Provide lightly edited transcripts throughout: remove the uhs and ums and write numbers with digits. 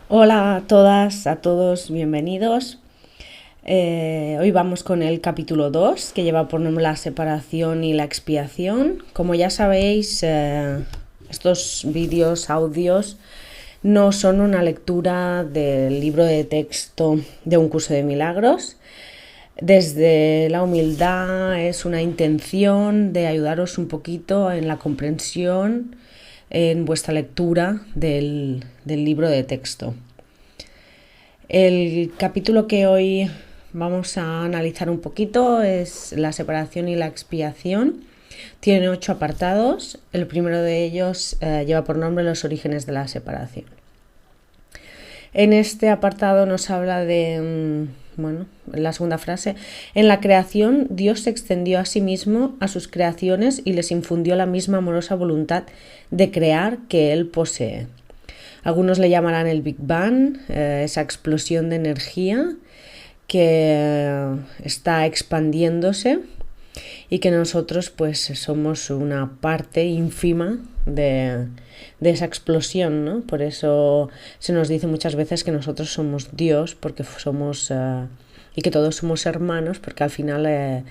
Hola a todas, a todos, bienvenidos. Hoy vamos con el capítulo 2, que lleva por nombre la separación y la expiación. Como ya sabéis, estos vídeos, audios, no son una lectura del libro de texto de un curso de milagros. Desde la humildad es una intención de ayudaros un poquito en la comprensión en vuestra lectura del libro de texto. El capítulo que hoy vamos a analizar un poquito es la separación y la expiación. Tiene 8 apartados. El primero de ellos lleva por nombre los orígenes de la separación. En este apartado nos habla de, la segunda frase, en la creación Dios se extendió a sí mismo a sus creaciones y les infundió la misma amorosa voluntad de crear que Él posee. Algunos le llamarán el Big Bang, esa explosión de energía que está expandiéndose y que nosotros pues somos una parte ínfima de esa explosión, ¿no? Por eso se nos dice muchas veces que nosotros somos Dios, porque somos y que todos somos hermanos, porque al final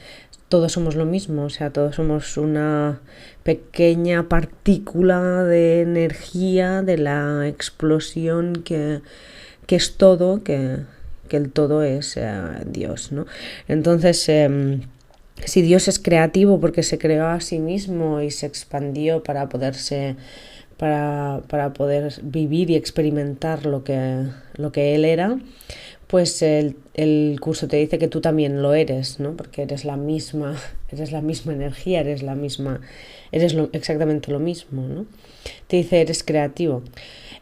todos somos lo mismo, o sea, todos somos una pequeña partícula de energía de la explosión que es todo, que el todo es Dios, ¿no? Entonces, si Dios es creativo porque se creó a sí mismo y se expandió para poder vivir y experimentar lo que Él era, pues el curso te dice que tú también lo eres, ¿no? Porque eres la misma energía, exactamente lo mismo, ¿no? Te dice eres creativo.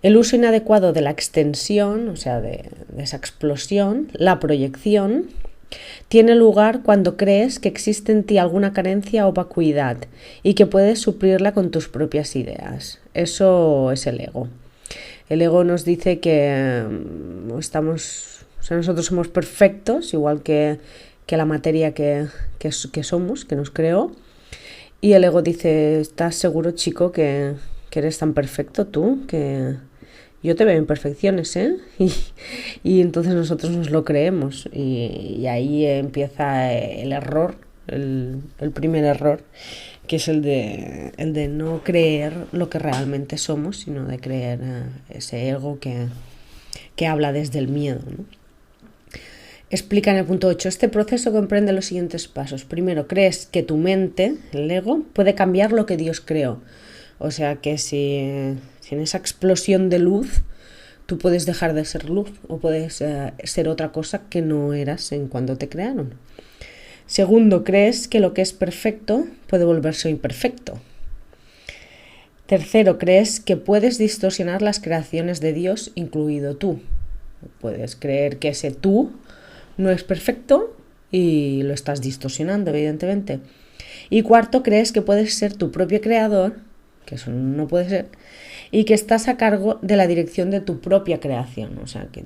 El uso inadecuado de la extensión, o sea, de esa explosión, la proyección, tiene lugar cuando crees que existe en ti alguna carencia o vacuidad y que puedes suplirla con tus propias ideas. Eso es el ego. El ego nos dice que nosotros somos perfectos, igual que la materia que somos, que nos creó. Y el ego dice, ¿estás seguro, chico, que eres tan perfecto tú? Que yo te veo imperfecciones, ¿eh? Y entonces nosotros nos lo creemos. Y ahí empieza el error, el primer error, que es el de no creer lo que realmente somos, sino de creer ese ego que habla desde el miedo, ¿no? Explica en el punto 8, este proceso comprende los siguientes pasos. Primero, crees que tu mente, el ego, puede cambiar lo que Dios creó. O sea que si en esa explosión de luz tú puedes dejar de ser luz o puedes ser otra cosa que no eras en cuando te crearon. Segundo, crees que lo que es perfecto puede volverse imperfecto. Tercero, crees que puedes distorsionar las creaciones de Dios, incluido tú. Puedes creer que ese tú no es perfecto y lo estás distorsionando, evidentemente. Y cuarto, crees que puedes ser tu propio creador, que eso no puede ser, y que estás a cargo de la dirección de tu propia creación. O sea, que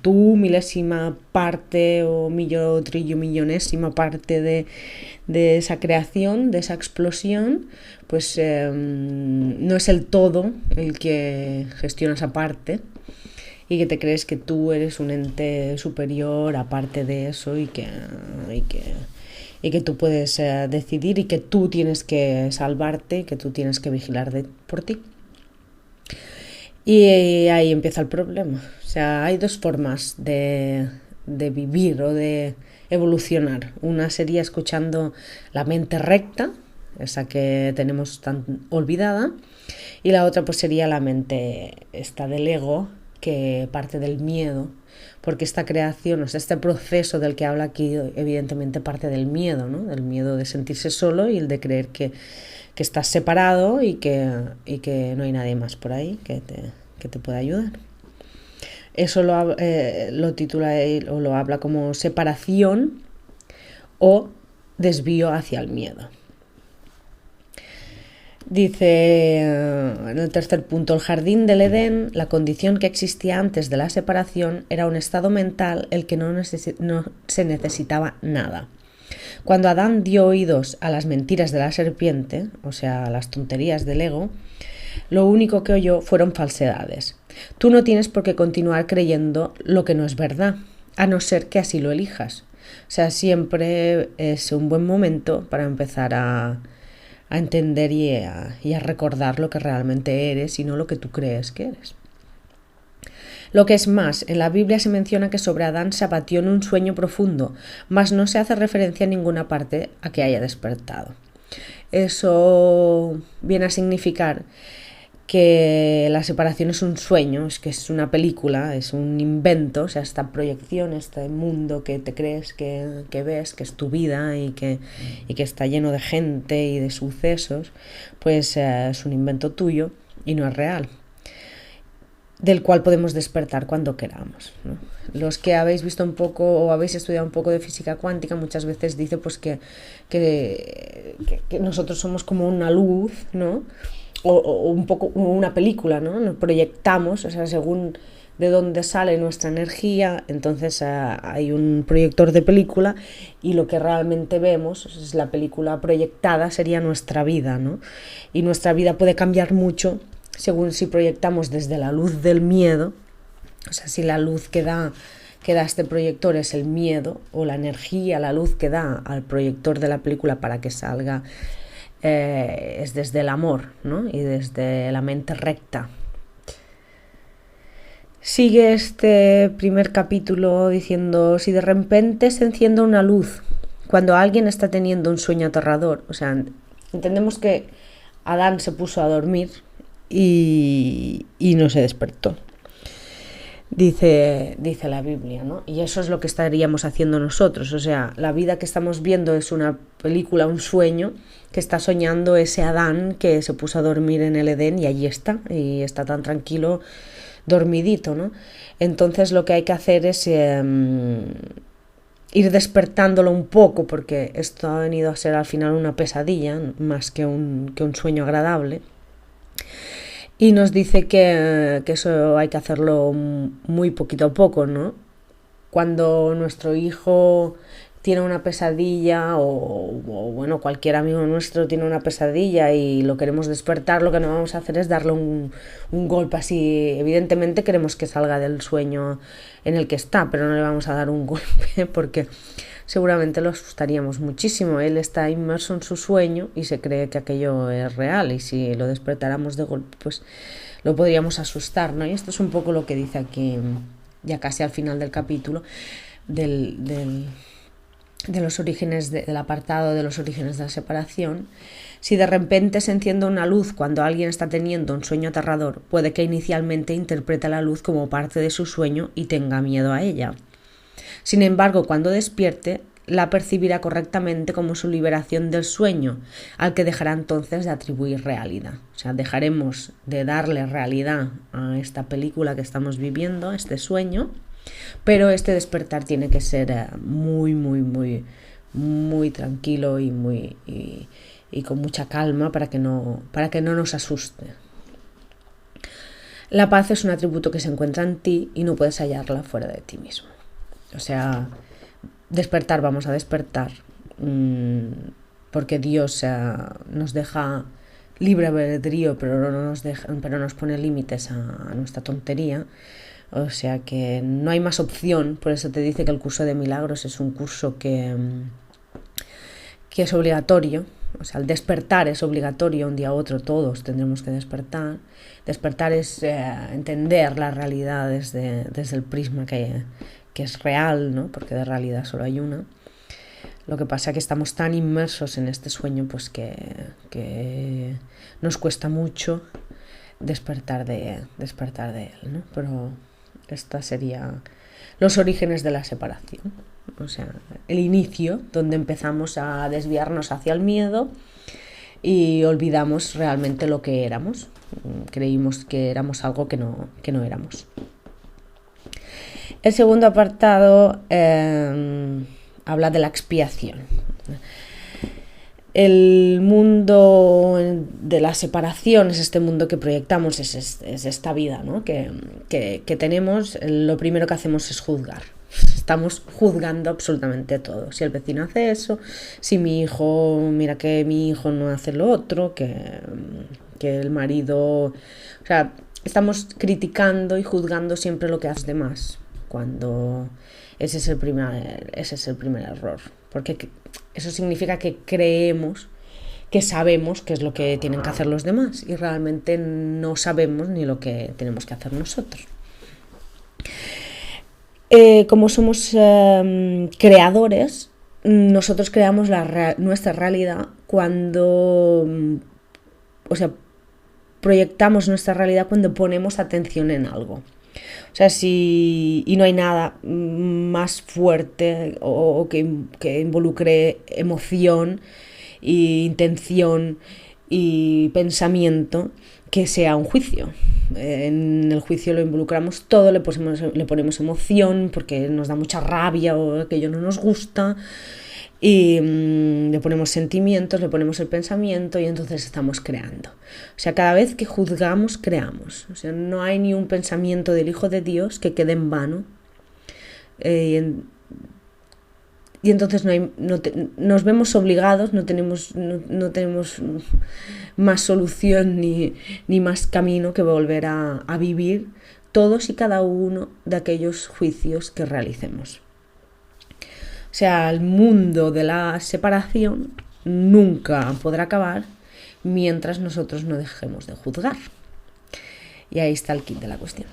tu milésima parte o millonésima parte de esa creación, de esa explosión, pues no es el todo el que gestiona esa parte, y que te crees que tú eres un ente superior aparte de eso y que tú puedes decidir y que tú tienes que salvarte, que tú tienes que vigilar por ti. Y ahí empieza el problema. O sea, hay dos formas de vivir o de evolucionar. Una sería escuchando la mente recta, esa que tenemos tan olvidada, y la otra pues sería la mente esta del ego, que parte del miedo, porque esta creación, o sea, este proceso del que habla aquí, evidentemente parte del miedo, ¿no? Del miedo de sentirse solo y el de creer que estás separado y que no hay nadie más por ahí que te pueda ayudar. Eso lo titula o lo habla como separación o desvío hacia el miedo. Dice en el tercer punto, el jardín del Edén, la condición que existía antes de la separación, era un estado mental el que no se necesitaba nada. Cuando Adán dio oídos a las mentiras de la serpiente, o sea, a las tonterías del ego, lo único que oyó fueron falsedades. Tú no tienes por qué continuar creyendo lo que no es verdad, a no ser que así lo elijas. O sea, siempre es un buen momento para empezar a entender y a recordar lo que realmente eres y no lo que tú crees que eres. Lo que es más, en la Biblia se menciona que sobre Adán se abatió en un sueño profundo, mas no se hace referencia en ninguna parte a que haya despertado. Eso viene a significar que la separación es un sueño, es que es una película, es un invento, o sea, esta proyección, este mundo que te crees que ves, que es tu vida y que está lleno de gente y de sucesos, pues es un invento tuyo y no es real, del cual podemos despertar cuando queramos, ¿no? Los que habéis visto un poco o habéis estudiado un poco de física cuántica muchas veces dice pues que nosotros somos como una luz, ¿no? O un poco una película, ¿no? Nos proyectamos, o sea, según de dónde sale nuestra energía, entonces hay un proyector de película y lo que realmente vemos es la película proyectada, sería nuestra vida, ¿no? Y nuestra vida puede cambiar mucho según si proyectamos desde la luz del miedo, o sea, si la luz que da este proyector es el miedo, o la energía, la luz que da al proyector de la película para que salga es desde el amor, ¿no? Y desde la mente recta. Sigue este primer capítulo diciendo: si de repente se enciende una luz cuando alguien está teniendo un sueño aterrador, o sea, entendemos que Adán se puso a dormir y no se despertó, dice la Biblia, ¿no? Y eso es lo que estaríamos haciendo nosotros, o sea, la vida que estamos viendo es una película, un sueño que está soñando ese Adán que se puso a dormir en el Edén y allí está, y está tan tranquilo, dormidito, ¿no? Entonces lo que hay que hacer es ir despertándolo un poco, porque esto ha venido a ser al final una pesadilla más que un sueño agradable. Y nos dice que eso hay que hacerlo muy poquito a poco, ¿no? Cuando nuestro hijo tiene una pesadilla o bueno, cualquier amigo nuestro tiene una pesadilla y lo queremos despertar, lo que no vamos a hacer es darle un golpe así. Evidentemente queremos que salga del sueño en el que está, pero no le vamos a dar un golpe porque seguramente lo asustaríamos muchísimo. Él está inmerso en su sueño y se cree que aquello es real, y si lo despertáramos de golpe pues lo podríamos asustar, ¿no? Y esto es un poco lo que dice aquí, ya casi al final del capítulo, de los orígenes del apartado de los orígenes de la separación. Si de repente se enciende una luz cuando alguien está teniendo un sueño aterrador, puede que inicialmente interprete la luz como parte de su sueño y tenga miedo a ella. Sin embargo, cuando despierte, la percibirá correctamente como su liberación del sueño, al que dejará entonces de atribuir realidad. O sea, dejaremos de darle realidad a esta película que estamos viviendo, a este sueño, pero este despertar tiene que ser muy, muy, muy, muy tranquilo y con mucha calma para que no nos asuste. La paz es un atributo que se encuentra en ti y no puedes hallarla fuera de ti mismo. O sea, despertar, vamos a despertar, porque Dios nos deja libre albedrío, pero nos pone límites a nuestra tontería. O sea que no hay más opción. Por eso te dice que el curso de milagros es un curso que es obligatorio. O sea, el despertar es obligatorio, un día u otro todos tendremos que despertar. Despertar es entender la realidad desde el prisma que es real, ¿no? Porque de realidad solo hay una. Lo que pasa es que estamos tan inmersos en este sueño pues que nos cuesta mucho despertar de él, ¿no? Pero esta sería los orígenes de la separación, o sea, el inicio, donde empezamos a desviarnos hacia el miedo y olvidamos realmente lo que éramos. Creímos que éramos algo que no éramos. El segundo apartado habla de la expiación. El mundo de la separación es este mundo que proyectamos, es esta vida, ¿no? que tenemos. Lo primero que hacemos es juzgar. Estamos juzgando absolutamente todo. Si el vecino hace eso, si mira que mi hijo no hace lo otro, que el marido... O sea, estamos criticando y juzgando siempre lo que hacen los demás, cuando ese es el primer error, porque eso significa que creemos que sabemos qué es lo que tienen que hacer los demás y realmente no sabemos ni lo que tenemos que hacer nosotros. Como somos creadores, nosotros creamos nuestra realidad cuando, proyectamos nuestra realidad cuando ponemos atención en algo. O sea, y no hay nada más fuerte o que involucre emoción e intención y pensamiento que sea un juicio. En el juicio lo involucramos todo, le ponemos emoción porque nos da mucha rabia o aquello no nos gusta, y le ponemos sentimientos, le ponemos el pensamiento y entonces estamos creando. O sea, cada vez que juzgamos, creamos. O sea, no hay ni un pensamiento del Hijo de Dios que quede en vano. Y entonces nos vemos obligados, no tenemos más solución ni más camino que volver a vivir todos y cada uno de aquellos juicios que realicemos. O sea, el mundo de la separación nunca podrá acabar mientras nosotros no dejemos de juzgar. Y ahí está el kit de la cuestión.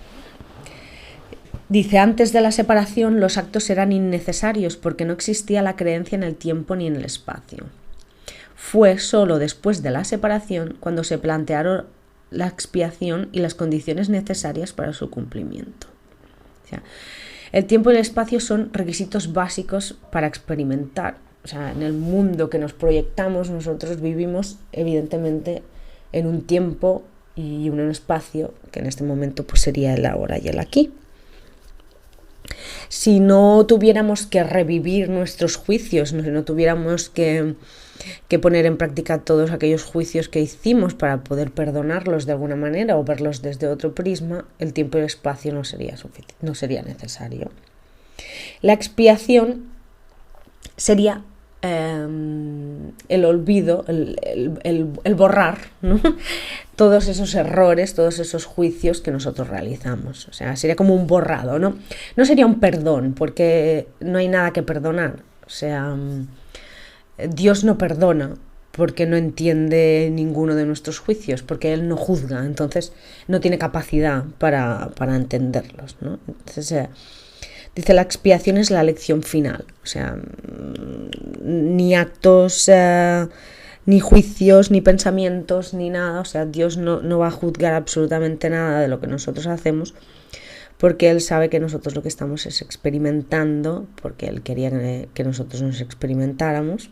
Dice, antes de la separación los actos eran innecesarios porque no existía la creencia en el tiempo ni en el espacio. Fue solo después de la separación cuando se plantearon la expiación y las condiciones necesarias para su cumplimiento. O sea, el tiempo y el espacio son requisitos básicos para experimentar. O sea, en el mundo que nos proyectamos nosotros vivimos evidentemente en un tiempo y un espacio que en este momento pues sería el ahora y el aquí. Si no tuviéramos que revivir nuestros juicios, si no tuviéramos que poner en práctica todos aquellos juicios que hicimos para poder perdonarlos de alguna manera o verlos desde otro prisma, el tiempo y el espacio no sería necesario. La expiación sería el olvido, el borrar, ¿no? Todos esos errores, todos esos juicios que nosotros realizamos. O sea, sería como un borrado, ¿no? No sería un perdón, porque no hay nada que perdonar. O sea, Dios no perdona porque no entiende ninguno de nuestros juicios, porque Él no juzga, entonces no tiene capacidad para entenderlos, ¿no? Entonces, dice, la expiación es la lección final. O sea, ni actos, ni juicios, ni pensamientos, ni nada. O sea, Dios no va a juzgar absolutamente nada de lo que nosotros hacemos, porque Él sabe que nosotros lo que estamos es experimentando, porque Él quería que nosotros nos experimentáramos.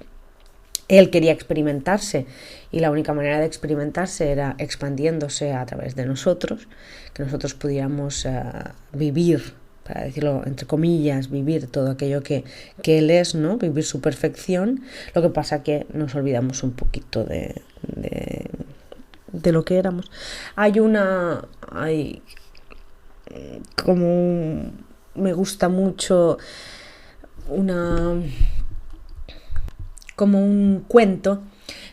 Él quería experimentarse y la única manera de experimentarse era expandiéndose a través de nosotros, que nosotros pudiéramos vivir, para decirlo entre comillas, vivir todo aquello que Él es, ¿no? Vivir su perfección. Lo que pasa que nos olvidamos un poquito de lo que éramos. Me gusta mucho como un cuento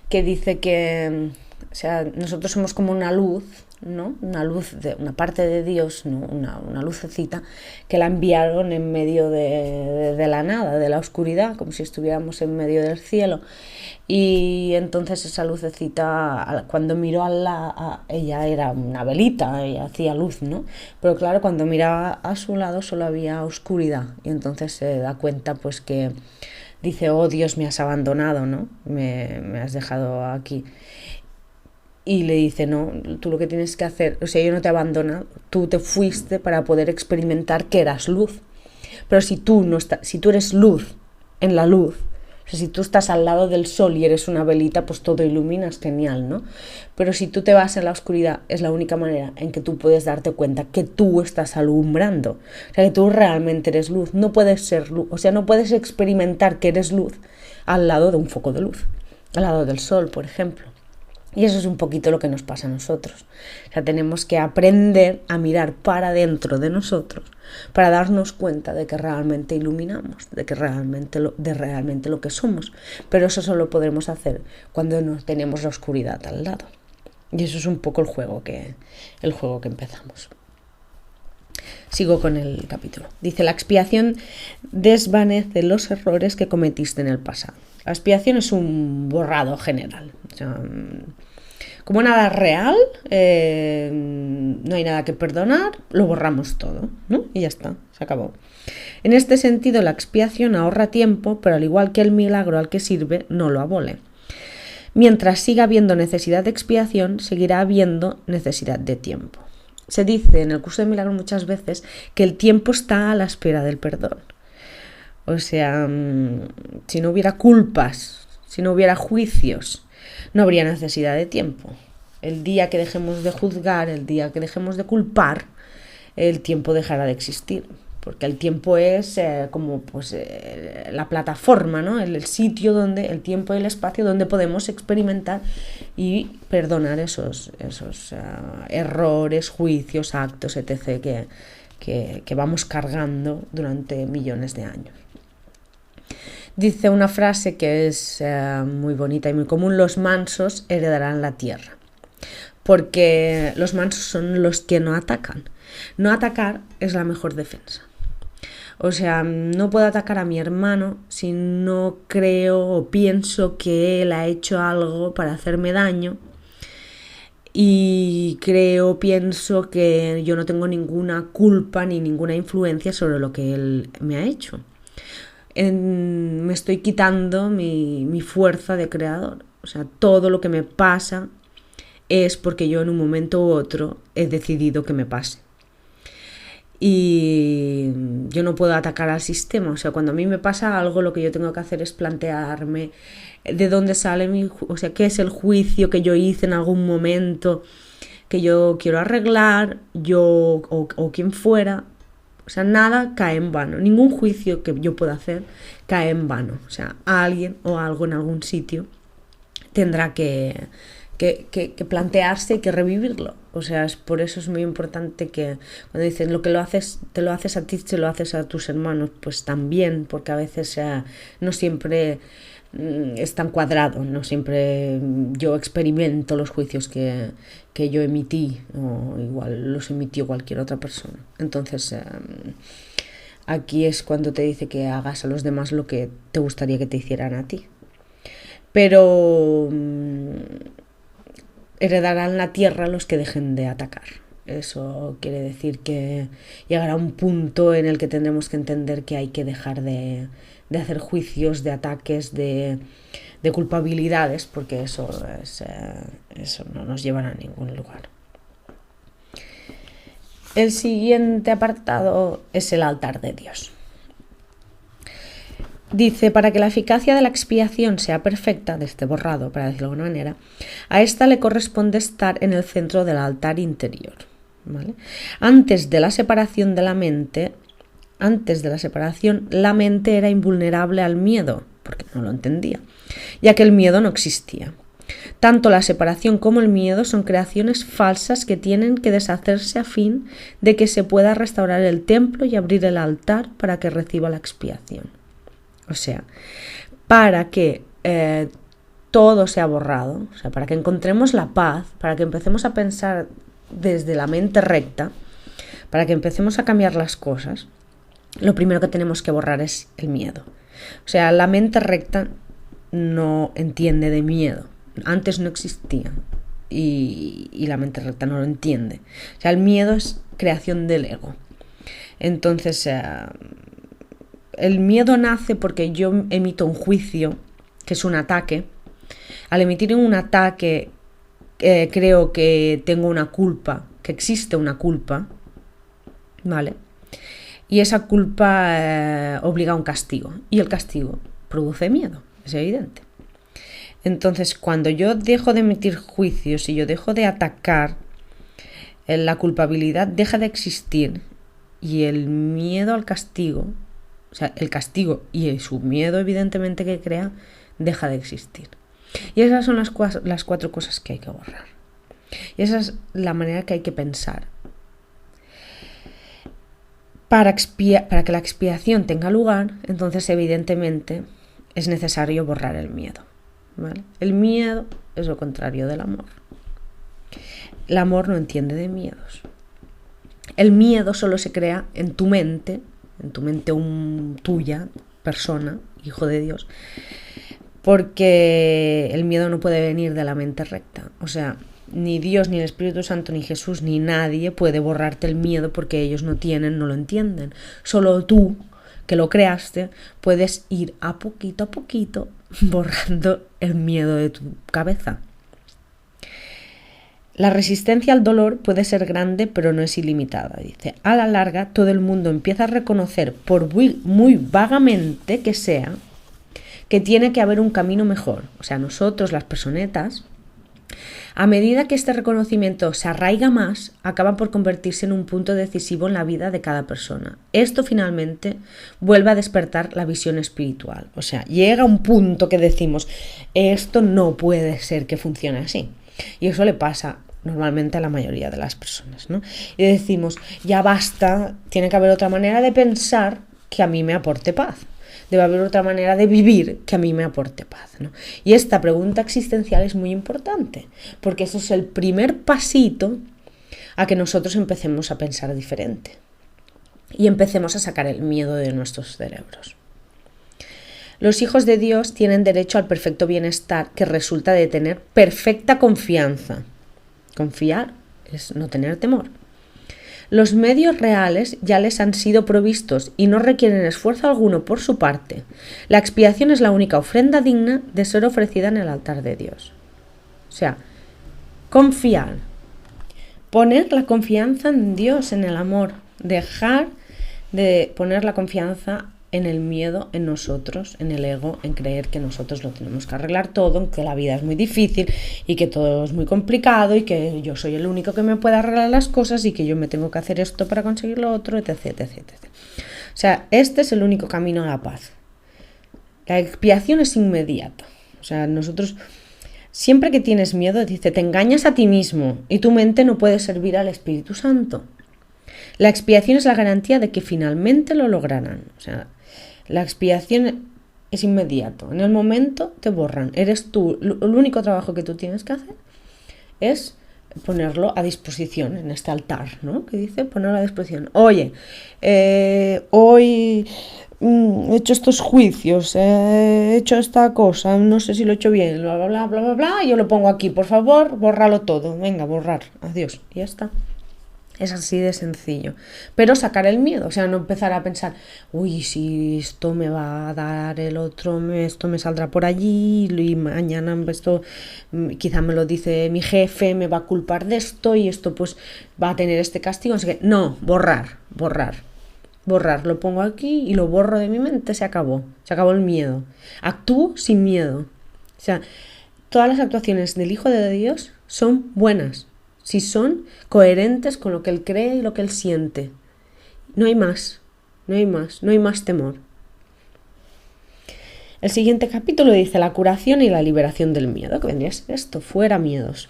que dice que, o sea, nosotros somos como una luz, ¿no? Una parte de Dios, ¿no? Una lucecita que la enviaron en medio de la nada, de la oscuridad, como si estuviéramos en medio del cielo. Y entonces esa lucecita, cuando miró ella era una velita, ella hacía luz, ¿no? Pero claro, cuando miraba a su lado solo había oscuridad, y entonces se da cuenta pues que dice, oh Dios, me has abandonado, ¿no? Me has dejado aquí. Y le dice, no, tú lo que tienes que hacer, o sea, yo no te abandono, tú te fuiste para poder experimentar que eras luz. Pero si tú eres luz en la luz, o sea, si tú estás al lado del sol y eres una velita, pues todo iluminas, genial, ¿no? Pero si tú te vas en la oscuridad, es la única manera en que tú puedes darte cuenta que tú estás alumbrando. O sea, que tú realmente eres luz. No puedes ser luz, o sea, no puedes experimentar que eres luz al lado de un foco de luz, al lado del sol, por ejemplo. Y eso es un poquito lo que nos pasa a nosotros. O sea, tenemos que aprender a mirar para dentro de nosotros para darnos cuenta de que realmente iluminamos, de realmente lo que somos. Pero eso solo podremos hacer cuando no tenemos la oscuridad al lado. Y eso es un poco el juego que empezamos. Sigo con el capítulo. Dice, la expiación desvanece los errores que cometiste en el pasado. La expiación es un borrado general. O sea, como nada real, no hay nada que perdonar, lo borramos todo, ¿no? Y ya está, se acabó. En este sentido, la expiación ahorra tiempo, pero al igual que el milagro al que sirve, no lo abole. Mientras siga habiendo necesidad de expiación, seguirá habiendo necesidad de tiempo. Se dice en el curso de milagro muchas veces que el tiempo está a la espera del perdón. O sea, si no hubiera culpas, si no hubiera juicios, no habría necesidad de tiempo. El día que dejemos de juzgar, el día que dejemos de culpar, el tiempo dejará de existir. Porque el tiempo es como pues, la plataforma, ¿no? El sitio donde, el tiempo y el espacio donde podemos experimentar y perdonar esos errores, juicios, actos, etc. que vamos cargando durante millones de años. Dice una frase que es muy bonita y muy común: los mansos heredarán la tierra. Porque los mansos son los que no atacan. No atacar es la mejor defensa. O sea, no puedo atacar a mi hermano si no creo o pienso que él ha hecho algo para hacerme daño y pienso que yo no tengo ninguna culpa ni ninguna influencia sobre lo que él me ha hecho. Me estoy quitando mi fuerza de creador. O sea, todo lo que me pasa es porque yo en un momento u otro he decidido que me pase. Y yo no puedo atacar al sistema. O sea, cuando a mí me pasa algo, lo que yo tengo que hacer es plantearme de dónde sale o sea, qué es el juicio que yo hice en algún momento que yo quiero arreglar, yo o quien fuera. O sea, nada cae en vano. Ningún juicio que yo pueda hacer cae en vano. O sea, alguien o algo en algún sitio tendrá que plantearse y que revivirlo. O sea, por eso es muy importante que cuando dicen lo que te lo haces a ti, se lo haces a tus hermanos, pues también, porque a veces no siempre es tan cuadrado, no siempre yo experimento los juicios que yo emití, o igual los emitió cualquier otra persona. Entonces, aquí es cuando te dice que hagas a los demás lo que te gustaría que te hicieran a ti. Pero heredarán la tierra los que dejen de atacar. Eso quiere decir que llegará un punto en el que tendremos que entender que hay que dejar de hacer juicios, de ataques, de culpabilidades, porque eso no nos llevará a ningún lugar. El siguiente apartado es el altar de Dios. Dice, para que la eficacia de la expiación sea perfecta, de este borrado, para decirlo de alguna manera, a esta le corresponde estar en el centro del altar interior. ¿Vale? Antes de la separación, la mente era invulnerable al miedo, porque no lo entendía, ya que el miedo no existía. Tanto la separación como el miedo son creaciones falsas que tienen que deshacerse a fin de que se pueda restaurar el templo y abrir el altar para que reciba la expiación. O sea, para que todo sea borrado, o sea, para que encontremos la paz, para que empecemos a pensar desde la mente recta, para que empecemos a cambiar las cosas, lo primero que tenemos que borrar es el miedo. O sea, la mente recta no entiende de miedo. Antes no existía y la mente recta no lo entiende. O sea, el miedo es creación del ego. Entonces, el miedo nace porque yo emito un juicio, que es un ataque. Al emitir un ataque, creo que tengo una culpa, que existe una culpa, ¿vale? Y esa culpa obliga a un castigo. Y el castigo produce miedo, es evidente. Entonces, cuando yo dejo de emitir juicios y yo dejo de atacar, la culpabilidad deja de existir y el miedo al castigo, o sea, el castigo y su miedo evidentemente que crea, deja de existir. Y esas son las cuatro cosas que hay que borrar. Y esa es la manera que hay que pensar. Para que la expiación tenga lugar, entonces evidentemente es necesario borrar el miedo. ¿Vale? El miedo es lo contrario del amor. el amor no entiende de miedos. El miedo solo se crea en tu mente tuya, persona, hijo de Dios, porque el miedo no puede venir de la mente recta. O sea, ni Dios, ni el Espíritu Santo, ni Jesús, ni nadie puede borrarte el miedo porque ellos no lo entienden. Solo tú, que lo creaste, puedes ir a poquito borrando el miedo de tu cabeza. La resistencia al dolor puede ser grande, pero no es ilimitada. Dice, a la larga todo el mundo empieza a reconocer, por muy vagamente que sea, que tiene que haber un camino mejor. O sea, nosotros, las personetas, a medida que este reconocimiento se arraiga más, acaba por convertirse en un punto decisivo en la vida de cada persona. Esto finalmente vuelve a despertar la visión espiritual. O sea, llega un punto que decimos, esto no puede ser que funcione así. Y eso le pasa normalmente a la mayoría de las personas, ¿no? Y decimos, ya basta, tiene que haber otra manera de pensar que a mí me aporte paz. Debe haber otra manera de vivir que a mí me aporte paz, ¿no? Y esta pregunta existencial es muy importante, porque eso es el primer pasito a que nosotros empecemos a pensar diferente y empecemos a sacar el miedo de nuestros cerebros. Los hijos de Dios tienen derecho al perfecto bienestar que resulta de tener perfecta confianza. Confiar es no tener temor. Los medios reales ya les han sido provistos y no requieren esfuerzo alguno por su parte. La expiación es la única ofrenda digna de ser ofrecida en el altar de Dios. O sea, confiar. Poner la confianza en Dios, en el amor. Dejar de poner la confianza en el miedo, en nosotros, en el ego, en creer que nosotros lo tenemos que arreglar todo, en que la vida es muy difícil y que todo es muy complicado y que yo soy el único que me puede arreglar las cosas y que yo me tengo que hacer esto para conseguir lo otro, etc, etc, etc. O sea, este es el único camino a la paz. La expiación es inmediata. O sea, nosotros, siempre que tienes miedo, dice, te engañas a ti mismo y tu mente no puede servir al Espíritu Santo. La expiación es la garantía de que finalmente lo lograrán. O sea, la expiación es inmediato. En el momento te borran. Eres tú. El único trabajo que tú tienes que hacer es ponerlo a disposición en este altar, ¿no? Que dice ponerlo a disposición. Oye, hoy he hecho estos juicios, he hecho esta cosa, no sé si lo he hecho bien, bla, bla, bla, bla, bla, bla, yo lo pongo aquí, por favor, bórralo todo. Venga, borrar. Adiós. Y ya está. Es así de sencillo. Pero sacar el miedo, o sea, no empezar a pensar, uy, si esto me va a dar el otro, esto me saldrá por allí y mañana esto quizá me lo dice mi jefe, me va a culpar de esto y esto pues va a tener este castigo. Así que no, borrar, lo pongo aquí y lo borro de mi mente, se acabó el miedo. Actúo sin miedo. O sea, todas las actuaciones del Hijo de Dios son buenas. Si son coherentes con lo que él cree y lo que él siente. No hay más temor. El siguiente capítulo dice la curación y la liberación del miedo, que vendría a ser esto, fuera miedos.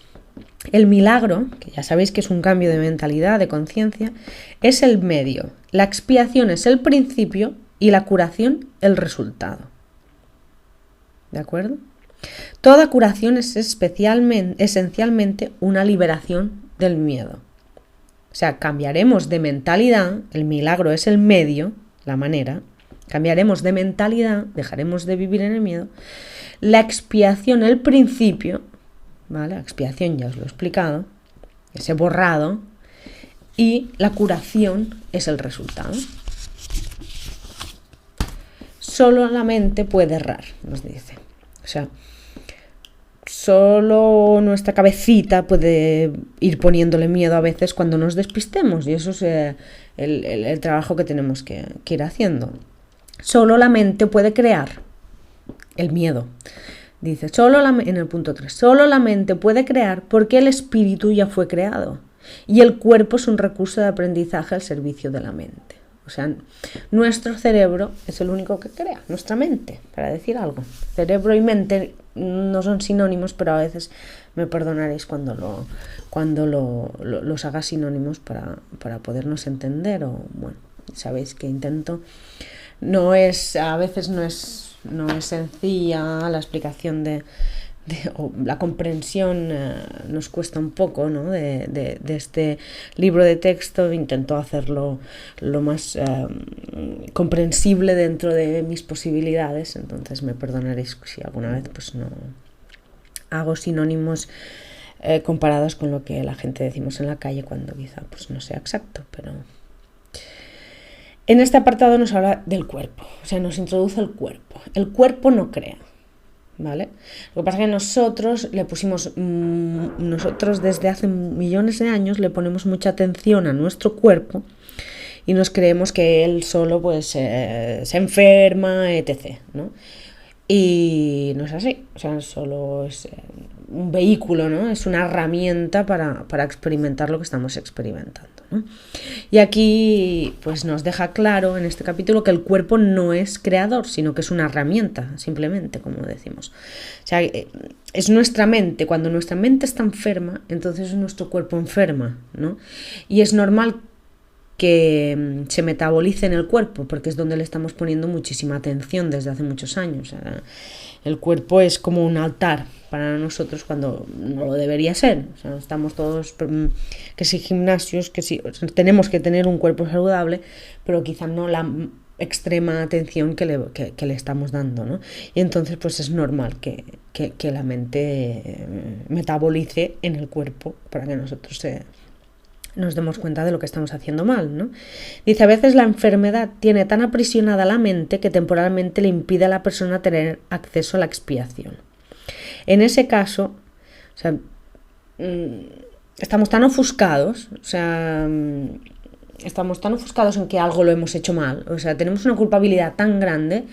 El milagro, que ya sabéis que es un cambio de mentalidad, de conciencia, es el medio. La expiación es el principio y la curación el resultado. ¿De acuerdo? Toda curación es esencialmente una liberación del miedo. O sea, cambiaremos de mentalidad, el milagro es el medio, la manera, cambiaremos de mentalidad, dejaremos de vivir en el miedo, la expiación el principio, ¿vale? La expiación ya os lo he explicado, ese borrado, y la curación es el resultado. Solo la mente puede errar, nos dice. O sea, solo nuestra cabecita puede ir poniéndole miedo a veces cuando nos despistemos y eso es el trabajo que tenemos que ir haciendo. Solo la mente puede crear el miedo. Dice, en el punto 3, solo la mente puede crear porque el espíritu ya fue creado y el cuerpo es un recurso de aprendizaje al servicio de la mente. O sea, nuestro cerebro es el único que crea, nuestra mente, para decir algo. Cerebro y mente no son sinónimos, pero a veces me perdonaréis cuando los haga sinónimos para podernos entender. O bueno, sabéis que intento. A veces no es sencilla la explicación o la comprensión nos cuesta un poco, ¿no? de este libro de texto. Intento hacerlo lo más comprensible dentro de mis posibilidades, entonces me perdonaréis si alguna vez pues no hago sinónimos comparados con lo que la gente decimos en la calle, cuando quizá pues no sea exacto, pero en este apartado nos habla del cuerpo, o sea, nos introduce el cuerpo. El cuerpo no crea, ¿vale? Lo que pasa es que nosotros le pusimos, nosotros desde hace millones de años le ponemos mucha atención a nuestro cuerpo y nos creemos que él solo pues se enferma, etc., ¿no? Y no es así, o sea, solo es un vehículo, ¿no? Es una herramienta para experimentar lo que estamos experimentando, ¿no? Y aquí pues nos deja claro en este capítulo que el cuerpo no es creador, sino que es una herramienta, simplemente, como decimos. O sea, es nuestra mente. Cuando nuestra mente está enferma, entonces es nuestro cuerpo enferma, ¿no? Y es normal que se metabolice en el cuerpo, porque es donde le estamos poniendo muchísima atención desde hace muchos años. O sea, el cuerpo es como un altar para nosotros cuando no lo debería ser. O sea, estamos todos, que si gimnasios, que si, o sea, tenemos que tener un cuerpo saludable, pero quizá no la extrema atención que le estamos dando, ¿no? Y entonces pues es normal que la mente metabolice en el cuerpo para que nosotros nos demos cuenta de lo que estamos haciendo mal, ¿no? Dice, a veces la enfermedad tiene tan aprisionada la mente que temporalmente le impide a la persona tener acceso a la expiación. En ese caso, o sea, estamos tan ofuscados, o sea, estamos tan ofuscados en que algo lo hemos hecho mal, o sea, tenemos una culpabilidad tan grande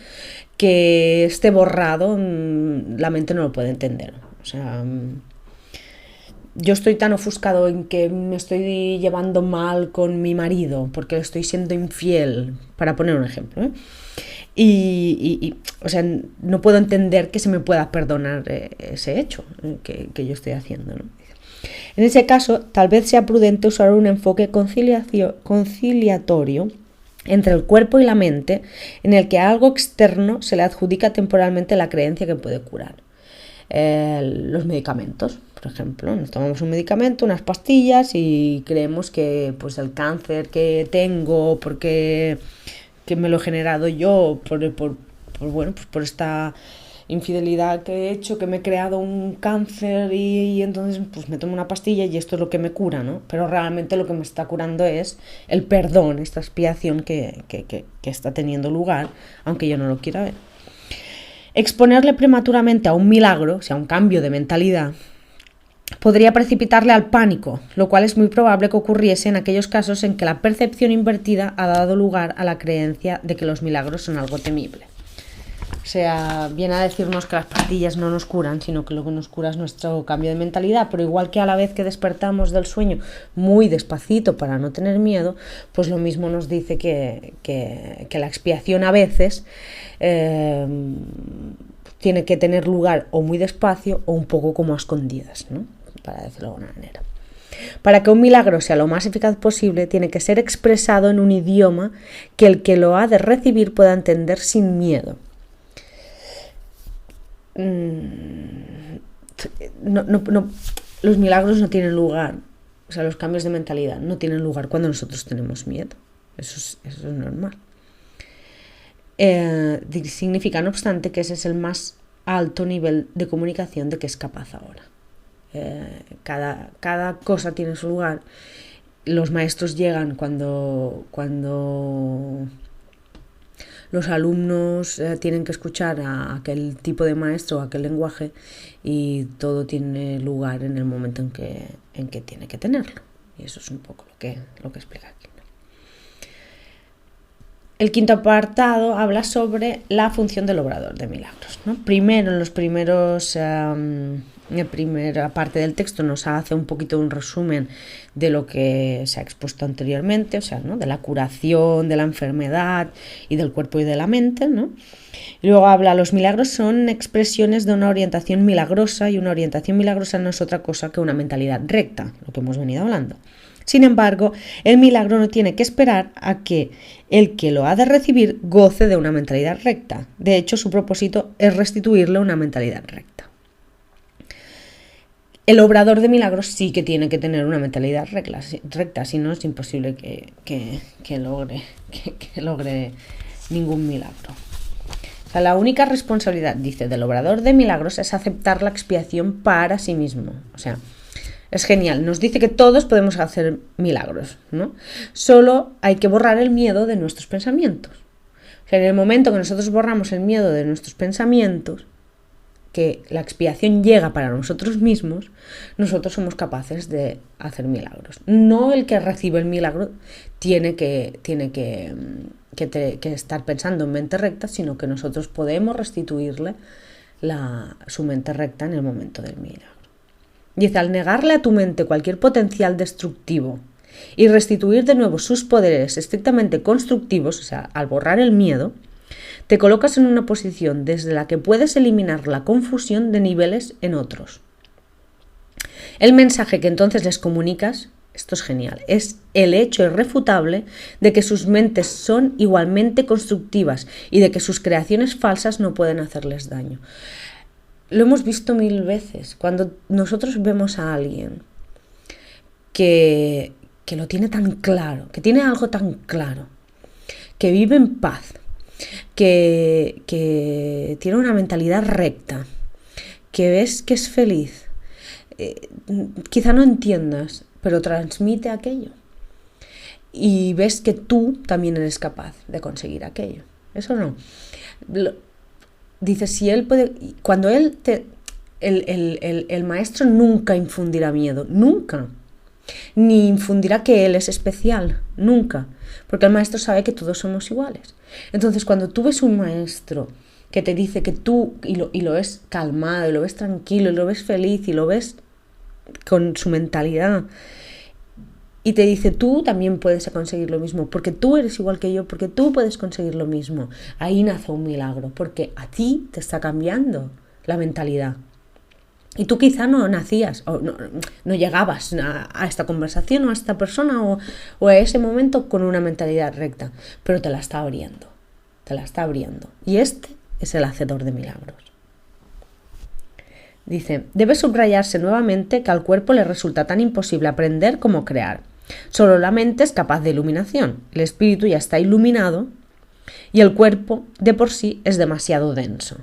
que este borrado la mente no lo puede entender, o sea, yo estoy tan ofuscado en que me estoy llevando mal con mi marido porque le estoy siendo infiel, para poner un ejemplo, ¿eh? Y o sea, no puedo entender que se me pueda perdonar ese hecho que yo estoy haciendo, ¿no? En ese caso, tal vez sea prudente usar un enfoque conciliatorio entre el cuerpo y la mente, en el que a algo externo se le adjudica temporalmente la creencia que puede curar. Los medicamentos, por ejemplo, nos tomamos un medicamento, unas pastillas, y creemos que pues el cáncer que tengo, porque que me lo he generado yo por esta infidelidad que he hecho, que me he creado un cáncer, y entonces pues me tomo una pastilla y esto es lo que me cura, ¿no? Pero realmente lo que me está curando es el perdón, esta expiación que está teniendo lugar, aunque yo no lo quiera ver. Exponerle prematuramente a un milagro, o sea, un cambio de mentalidad, podría precipitarle al pánico, lo cual es muy probable que ocurriese en aquellos casos en que la percepción invertida ha dado lugar a la creencia de que los milagros son algo temible. O sea, viene a decirnos que las pastillas no nos curan, sino que lo que nos cura es nuestro cambio de mentalidad, pero igual que a la vez que despertamos del sueño muy despacito para no tener miedo, pues lo mismo nos dice que la expiación a veces tiene que tener lugar o muy despacio o un poco como a escondidas, ¿no? Para decirlo de alguna manera. Para que un milagro sea lo más eficaz posible, tiene que ser expresado en un idioma que el que lo ha de recibir pueda entender sin miedo. Los milagros no tienen lugar, o sea, los cambios de mentalidad no tienen lugar cuando nosotros tenemos miedo. Eso es normal. Significa, no obstante, que ese es el más alto nivel de comunicación de que es capaz ahora. Cada cosa tiene su lugar. Los maestros llegan cuando los alumnos tienen que escuchar a aquel tipo de maestro, a aquel lenguaje, y todo tiene lugar en el momento en que tiene que tenerlo. Y eso es un poco lo que explica aquí, ¿no? El quinto apartado habla sobre la función del obrador de milagros, ¿no? Primero, en la primera parte del texto nos hace un poquito un resumen de lo que se ha expuesto anteriormente, o sea, ¿no? De la curación, de la enfermedad y del cuerpo y de la mente, ¿no? Y luego habla, los milagros son expresiones de una orientación milagrosa, y una orientación milagrosa no es otra cosa que una mentalidad recta, lo que hemos venido hablando. Sin embargo, el milagro no tiene que esperar a que el que lo ha de recibir goce de una mentalidad recta. De hecho, su propósito es restituirle una mentalidad recta. El obrador de milagros sí que tiene que tener una mentalidad recta, si no es imposible que logre ningún milagro. O sea, la única responsabilidad, dice, del obrador de milagros es aceptar la expiación para sí mismo. O sea, es genial, nos dice que todos podemos hacer milagros, ¿no? Solo hay que borrar el miedo de nuestros pensamientos. O sea, en el momento que nosotros borramos el miedo de nuestros pensamientos, que la expiación llega para nosotros mismos, nosotros somos capaces de hacer milagros. No el que recibe el milagro tiene que estar pensando en mente recta, sino que nosotros podemos restituirle su mente recta en el momento del milagro. Dice, al negarle a tu mente cualquier potencial destructivo y restituir de nuevo sus poderes estrictamente constructivos, o sea, al borrar el miedo, te colocas en una posición desde la que puedes eliminar la confusión de niveles en otros. El mensaje que entonces les comunicas, esto es genial, es el hecho irrefutable de que sus mentes son igualmente constructivas y de que sus creaciones falsas no pueden hacerles daño. Lo hemos visto 1000 veces. Cuando nosotros vemos a alguien que lo tiene tan claro, que tiene algo tan claro, que vive en paz, que tiene una mentalidad recta, que ves que es feliz, quizá no entiendas, pero transmite aquello. Y ves que tú también eres capaz de conseguir aquello. Eso no. Dice, si él puede, cuando el maestro nunca infundirá miedo, nunca, ni infundirá que él es especial, nunca, porque el maestro sabe que todos somos iguales. Entonces, cuando tú ves un maestro que te dice que tú, y lo ves calmado, y lo ves tranquilo, y lo ves feliz, y lo ves con su mentalidad, y te dice, tú también puedes conseguir lo mismo, porque tú eres igual que yo, porque tú puedes conseguir lo mismo. Ahí nace un milagro, porque a ti te está cambiando la mentalidad. Y tú quizá no nacías, o no llegabas a esta conversación, o a esta persona, o a ese momento con una mentalidad recta, pero te la está abriendo, Y este es el hacedor de milagros. Dice, debe subrayarse nuevamente que al cuerpo le resulta tan imposible aprender como crear. Solo la mente es capaz de iluminación. El espíritu ya está iluminado y el cuerpo de por sí es demasiado denso.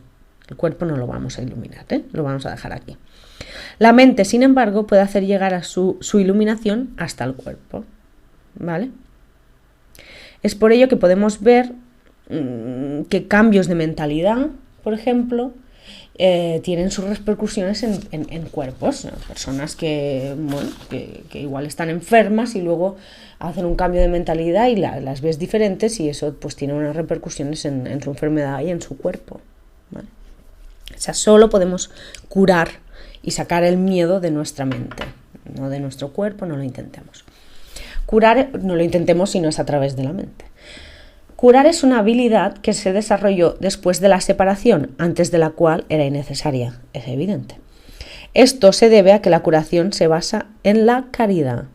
El cuerpo no lo vamos a iluminar, lo vamos a dejar aquí. La mente, sin embargo, puede hacer llegar a su iluminación hasta el cuerpo. ¿Vale? Es por ello que podemos ver que cambios de mentalidad, por ejemplo, tienen sus repercusiones en cuerpos, personas que igual están enfermas y luego hacen un cambio de mentalidad y las ves diferentes y eso pues tiene unas repercusiones en su enfermedad y en su cuerpo, ¿vale? O sea, solo podemos curar y sacar el miedo de nuestra mente, no de nuestro cuerpo, no lo intentemos. Curar no lo intentemos si no es a través de la mente. Curar es una habilidad que se desarrolló después de la separación, antes de la cual era innecesaria, es evidente. Esto se debe a que la curación se basa en la caridad.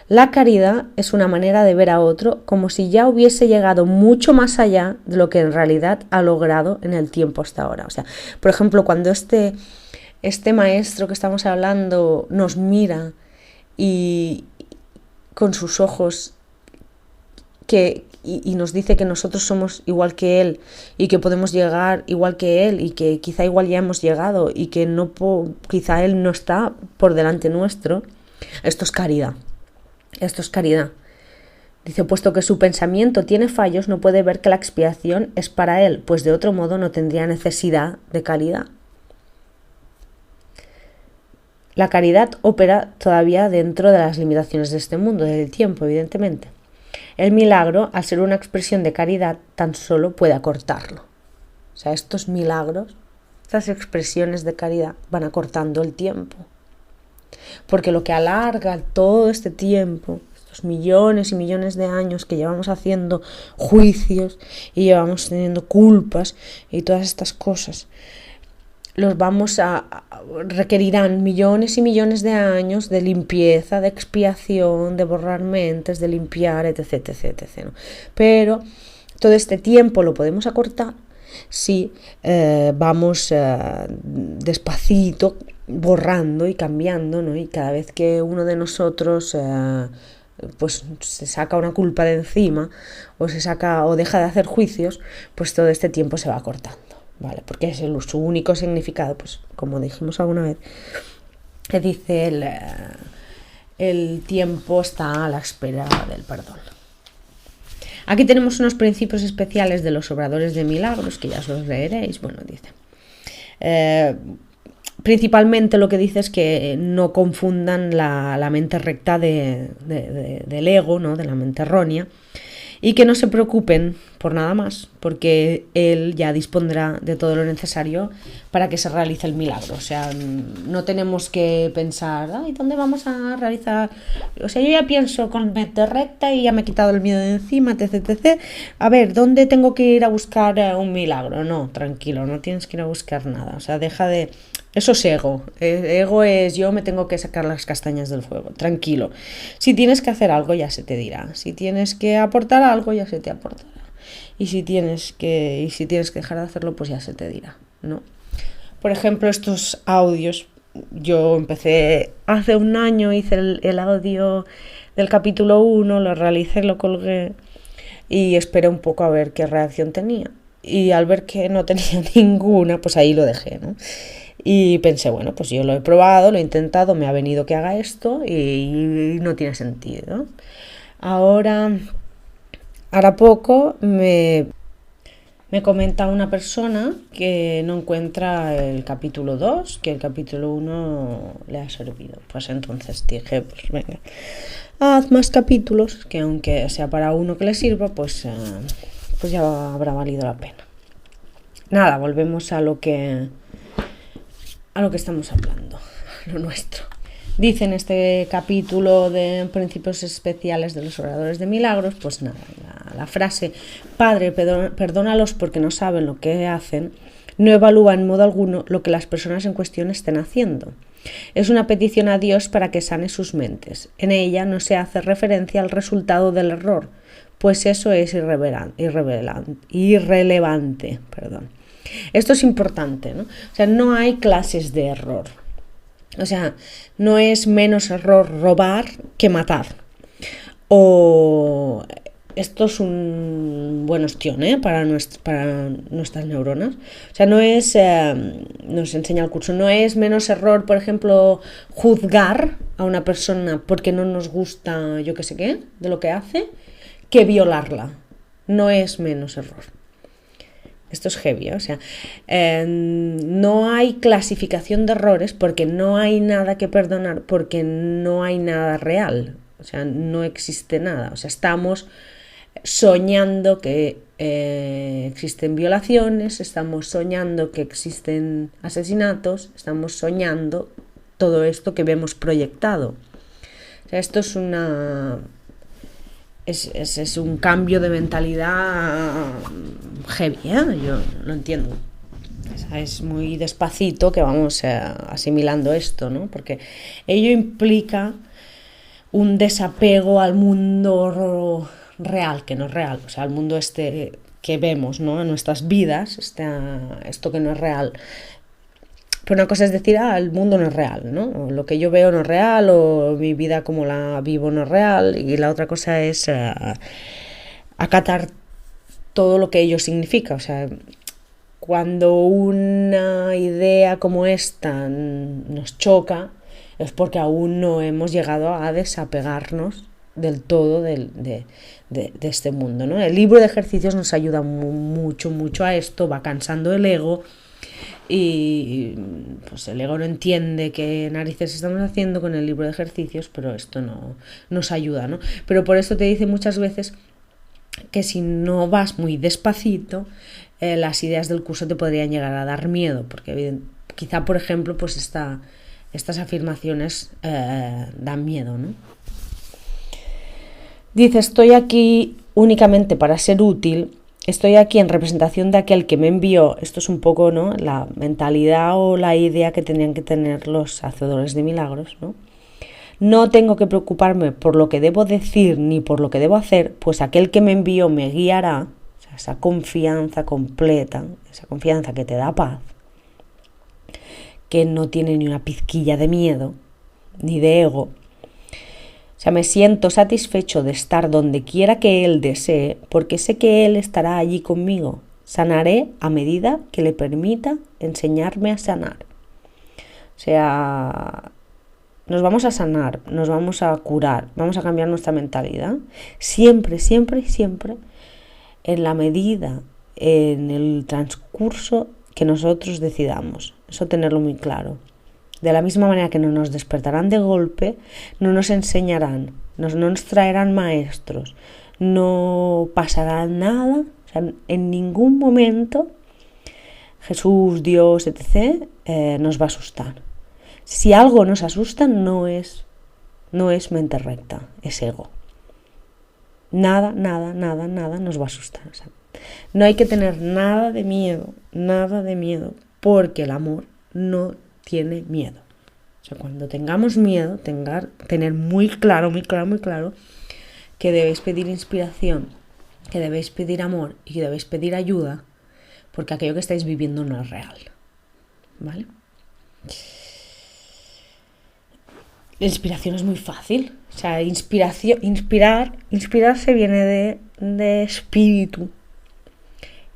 La caridad es una manera de ver a otro como si ya hubiese llegado mucho más allá de lo que en realidad ha logrado en el tiempo hasta ahora. O sea, por ejemplo, cuando este maestro que estamos hablando nos mira y con sus ojos y nos dice que nosotros somos igual que él y que podemos llegar igual que él y que quizá igual ya hemos llegado y que quizá él no está por delante nuestro, esto es caridad. Dice, puesto que su pensamiento tiene fallos, no puede ver que la expiación es para él, pues de otro modo no tendría necesidad de caridad. La caridad opera todavía dentro de las limitaciones de este mundo, del tiempo, evidentemente. El milagro, al ser una expresión de caridad, tan solo puede acortarlo. O sea, estos milagros, estas expresiones de caridad van acortando el tiempo. Porque lo que alarga todo este tiempo, estos millones y millones de años que llevamos haciendo juicios y llevamos teniendo culpas y todas estas cosas, requerirán millones y millones de años de limpieza, de expiación, de borrar mentes, de limpiar, etc, etc, etc, ¿no? Pero todo este tiempo lo podemos acortar si vamos despacito, borrando y cambiando, ¿no? Y cada vez que uno de nosotros pues se saca una culpa de encima o se saca o deja de hacer juicios, pues todo este tiempo se va cortando, ¿vale? Porque es su único significado, pues como dijimos alguna vez, que dice el tiempo está a la espera del perdón. Aquí tenemos unos principios especiales de los obradores de milagros, que ya os los leeréis. Bueno, dice, principalmente lo que dice es que no confundan la mente recta del ego, ¿no? De la mente errónea, y que no se preocupen por nada más, porque él ya dispondrá de todo lo necesario para que se realice el milagro. O sea, no tenemos que pensar, ay, ¿dónde vamos a realizar? O sea, yo ya pienso con mente recta y ya me he quitado el miedo de encima, etc, etc. A ver, ¿dónde tengo que ir a buscar un milagro? No, tranquilo, no tienes que ir a buscar nada. O sea, deja de... Eso es ego. Ego es yo me tengo que sacar las castañas del fuego. Tranquilo. Si tienes que hacer algo, ya se te dirá. Si tienes que aportar algo, ya se te aportará. Y si tienes que dejar de hacerlo, pues ya se te dirá, ¿no? Por ejemplo, estos audios. Yo empecé hace un año, hice el audio del capítulo 1, lo realicé, lo colgué y esperé un poco a ver qué reacción tenía. Y al ver que no tenía ninguna, pues ahí lo dejé, ¿no? Y pensé, bueno, pues yo lo he probado, lo he intentado, me ha venido que haga esto y no tiene sentido. Ahora poco me comenta una persona que no encuentra el capítulo 2, que el capítulo 1 le ha servido. Pues entonces dije, pues venga, haz más capítulos, que aunque sea para uno que le sirva, pues ya habrá valido la pena. Nada, volvemos a lo que estamos hablando, lo nuestro. Dice en este capítulo de principios especiales de los oradores de milagros, pues nada, la frase Padre, perdónalos porque no saben lo que hacen, no evalúa en modo alguno lo que las personas en cuestión estén haciendo. Es una petición a Dios para que sane sus mentes. En ella no se hace referencia al resultado del error, pues eso es irrelevante. Esto es importante, ¿no? O sea, no hay clases de error. O sea, no es menos error robar que matar. O esto es un buen ostión, para nuestras neuronas. O sea, no es, nos enseña el curso, no es menos error, por ejemplo, juzgar a una persona porque no nos gusta, yo qué sé qué, de lo que hace, que violarla. No es menos error. Esto es heavy, o sea, no hay clasificación de errores porque no hay nada que perdonar, porque no hay nada real, o sea, no existe nada, o sea, estamos soñando que existen violaciones, estamos soñando que existen asesinatos, estamos soñando todo esto que vemos proyectado. O sea, esto es es un cambio de mentalidad heavy, yo lo entiendo. Es muy despacito que vamos asimilando esto, ¿no? Porque ello implica un desapego al mundo real, que no es real, o sea, al mundo este que vemos, ¿no? En nuestras vidas, esto que no es real. Pero una cosa es decir, el mundo no es real, ¿no? O lo que yo veo no es real, o mi vida como la vivo no es real, y la otra cosa es acatar todo lo que ello significa. O sea, cuando una idea como esta nos choca, es porque aún no hemos llegado a desapegarnos del todo de este mundo, ¿no? El libro de ejercicios nos ayuda mucho a esto, va cansando el ego. Y pues el ego no entiende qué narices estamos haciendo con el libro de ejercicios, pero esto no nos ayuda, ¿no? Pero por eso te dice muchas veces que si no vas muy despacito, las ideas del curso te podrían llegar a dar miedo, porque quizá, por ejemplo, pues estas afirmaciones dan miedo, ¿no? Dice, estoy aquí únicamente para ser útil. Estoy aquí en representación de aquel que me envió. Esto es un poco, ¿no?, la mentalidad o la idea que tenían que tener los hacedores de milagros, ¿no? No tengo que preocuparme por lo que debo decir ni por lo que debo hacer, pues aquel que me envió me guiará. O sea, esa confianza completa, esa confianza que te da paz, que no tiene ni una pizquilla de miedo, ni de ego. O sea, me siento satisfecho de estar donde quiera que Él desee, porque sé que Él estará allí conmigo. Sanaré a medida que le permita enseñarme a sanar. O sea, nos vamos a sanar, nos vamos a curar, vamos a cambiar nuestra mentalidad. Siempre, siempre, siempre, en la medida, en el transcurso que nosotros decidamos. Eso tenerlo muy claro. De la misma manera que no nos despertarán de golpe, no nos enseñarán, no nos traerán maestros, no pasará nada, o sea, en ningún momento Jesús, Dios, etc. Nos va a asustar. Si algo nos asusta, no es mente recta, es ego. Nada nos va a asustar. O sea, no hay que tener nada de miedo, porque el amor no tiene miedo. O sea, cuando tengamos miedo, tener muy claro que debéis pedir inspiración, que debéis pedir amor y que debéis pedir ayuda, porque aquello que estáis viviendo no es real. ¿Vale? La inspiración es muy fácil. O sea, inspirarse viene de espíritu.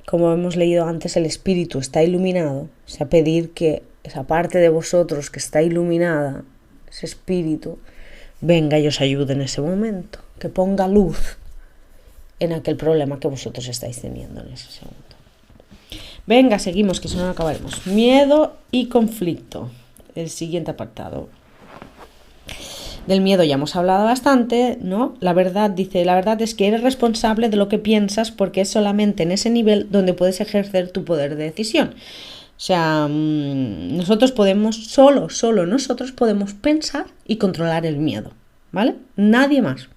Como hemos leído antes, el espíritu está iluminado. O sea, pedir que esa parte de vosotros que está iluminada, ese espíritu, venga y os ayude en ese momento. Que ponga luz en aquel problema que vosotros estáis teniendo en ese segundo. Venga, seguimos, que si no, no acabaremos. Miedo y conflicto. El siguiente apartado. Del miedo ya hemos hablado bastante, ¿no? La verdad es que eres responsable de lo que piensas, porque es solamente en ese nivel donde puedes ejercer tu poder de decisión. O sea, nosotros podemos, solo nosotros podemos pensar y controlar el miedo, ¿vale? Nadie más.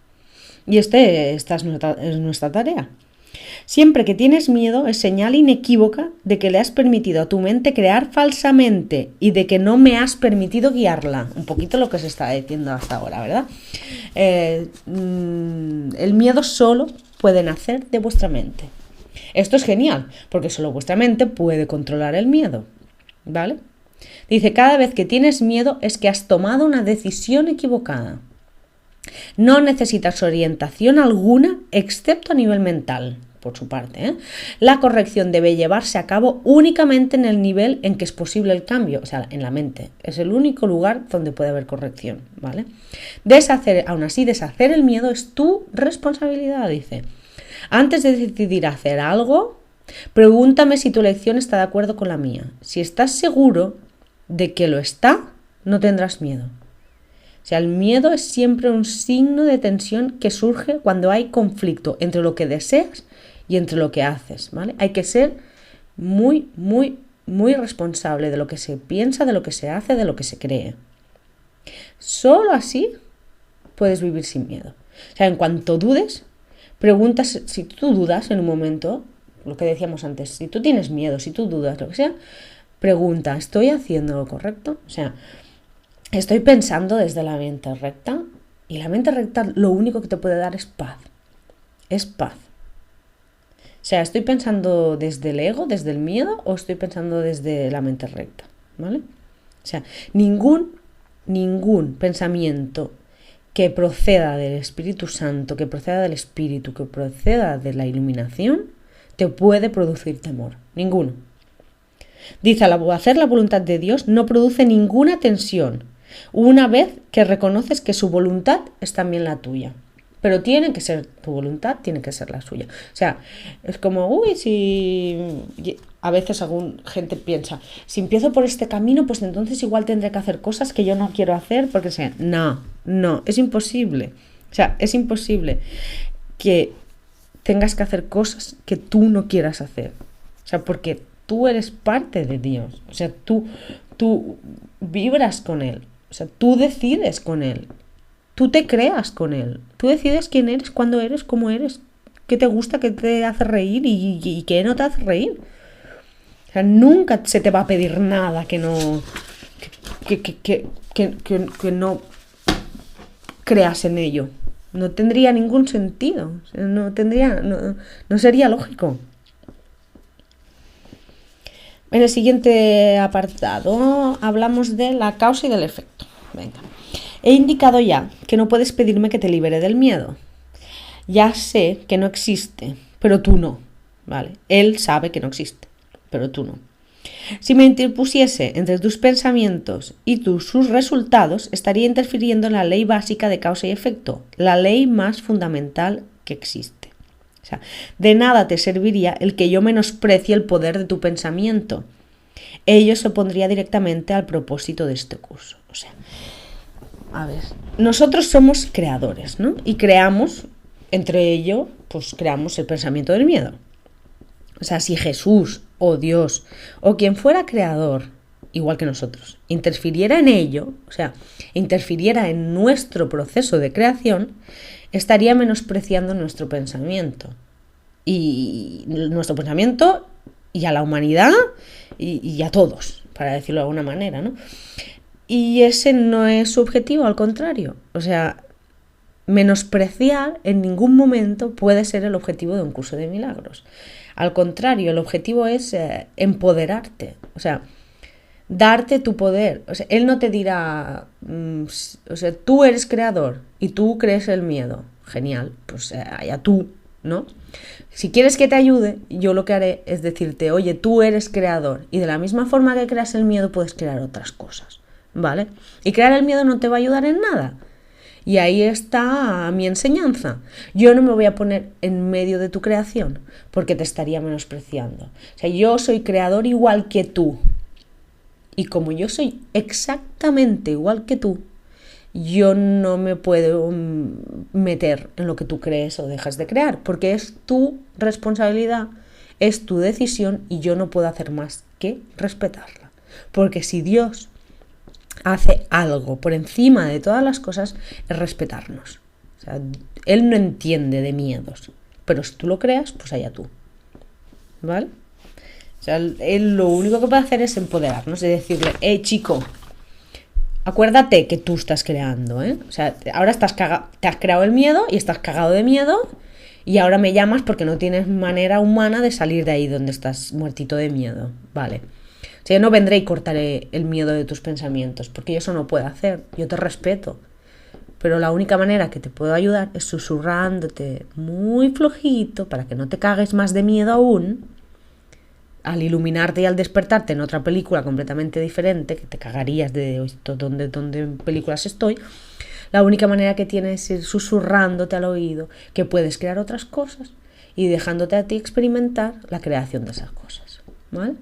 Y esta es nuestra tarea. Siempre que tienes miedo es señal inequívoca de que le has permitido a tu mente crear falsamente y de que no me has permitido guiarla. Un poquito lo que se está diciendo hasta ahora, ¿verdad? El miedo solo puede nacer de vuestra mente. Esto es genial, porque solo vuestra mente puede controlar el miedo, ¿vale? Dice, cada vez que tienes miedo es que has tomado una decisión equivocada. No necesitas orientación alguna excepto a nivel mental. Por su parte, la corrección debe llevarse a cabo únicamente en el nivel en que es posible el cambio, o sea, en la mente. Es el único lugar donde puede haber corrección, ¿vale? Aún así, deshacer el miedo es tu responsabilidad, dice. Antes de decidir hacer algo, pregúntame si tu elección está de acuerdo con la mía. Si estás seguro de que lo está, no tendrás miedo. O sea, el miedo es siempre un signo de tensión que surge cuando hay conflicto entre lo que deseas y entre lo que haces, ¿vale? Hay que ser muy responsable de lo que se piensa, de lo que se hace, de lo que se cree. Solo así puedes vivir sin miedo. O sea, en cuanto dudes, preguntas, si tú dudas en un momento, lo que decíamos antes, si tú tienes miedo, si tú dudas, lo que sea, pregunta, ¿estoy haciendo lo correcto? O sea, estoy pensando desde la mente recta, y la mente recta lo único que te puede dar es paz. Es paz. O sea, ¿estoy pensando desde el ego, desde el miedo, o estoy pensando desde la mente recta? ¿Vale? O sea, ningún pensamiento que proceda del Espíritu Santo, que proceda del Espíritu, que proceda de la iluminación, te puede producir temor. Ninguno. Dice, al hacer la voluntad de Dios no produce ninguna tensión, una vez que reconoces que su voluntad es también la tuya. Pero tiene que ser tu voluntad, tiene que ser la suya. O sea, es como, si a veces gente piensa, si empiezo por este camino, pues entonces igual tendré que hacer cosas que yo no quiero hacer, porque sea, no, es imposible. O sea, es imposible que tengas que hacer cosas que tú no quieras hacer. O sea, porque tú eres parte de Dios. O sea, tú vibras con Él. O sea, tú decides con Él. Tú te creas con Él. Tú decides quién eres, cuándo eres, cómo eres, qué te gusta, qué te hace reír y qué no te hace reír. O sea, nunca se te va a pedir nada que no no creas en ello. No tendría ningún sentido. O sea, no sería lógico. En el siguiente apartado hablamos de la causa y del efecto. Venga. He indicado ya que no puedes pedirme que te libere del miedo. Ya sé que no existe, pero tú no, ¿vale? Él sabe que no existe, pero tú no. Si me interpusiese entre tus pensamientos y sus resultados, estaría interfiriendo en la ley básica de causa y efecto, la ley más fundamental que existe. O sea, de nada te serviría el que yo menosprecie el poder de tu pensamiento. Ello se opondría directamente al propósito de este curso. O sea, a ver, nosotros somos creadores, ¿no? Y creamos, entre ello, pues creamos el pensamiento del miedo. O sea, si Jesús o Dios o quien fuera creador, igual que nosotros, interfiriera en ello, o sea, interfiriera en nuestro proceso de creación, estaría menospreciando nuestro pensamiento. Y nuestro pensamiento y a la humanidad y a todos, para decirlo de alguna manera, ¿no? Y ese no es su objetivo, al contrario. O sea, menospreciar en ningún momento puede ser el objetivo de un curso de milagros. Al contrario, el objetivo es empoderarte, o sea, darte tu poder. O sea, él no te dirá, o sea, tú eres creador y tú crees el miedo. Genial, pues allá tú, ¿no? Si quieres que te ayude, yo lo que haré es decirte, oye, tú eres creador y de la misma forma que creas el miedo puedes crear otras cosas, ¿vale? Y crear el miedo no te va a ayudar en nada. Y ahí está mi enseñanza. Yo no me voy a poner en medio de tu creación porque te estaría menospreciando. O sea, yo soy creador igual que tú. Y como yo soy exactamente igual que tú, yo no me puedo meter en lo que tú crees o dejas de crear, porque es tu responsabilidad, es tu decisión y yo no puedo hacer más que respetarla. Porque si Dios hace algo por encima de todas las cosas, es respetarnos. O sea, él no entiende de miedos, pero si tú lo creas, pues allá tú, ¿vale? O sea, él lo único que puede hacer es empoderarnos y decirle, chico, acuérdate que tú estás creando, ¿eh? O sea, ahora te has creado el miedo y estás cagado de miedo y ahora me llamas porque no tienes manera humana de salir de ahí donde estás muertito de miedo, ¿vale? O sea, yo no vendré y cortaré el miedo de tus pensamientos, porque yo eso no puedo hacer, yo te respeto. Pero la única manera que te puedo ayudar es susurrándote muy flojito para que no te cagues más de miedo aún, al iluminarte y al despertarte en otra película completamente diferente, que te cagarías de dónde películas estoy. La única manera que tienes es ir susurrándote al oído que puedes crear otras cosas y dejándote a ti experimentar la creación de esas cosas, ¿vale?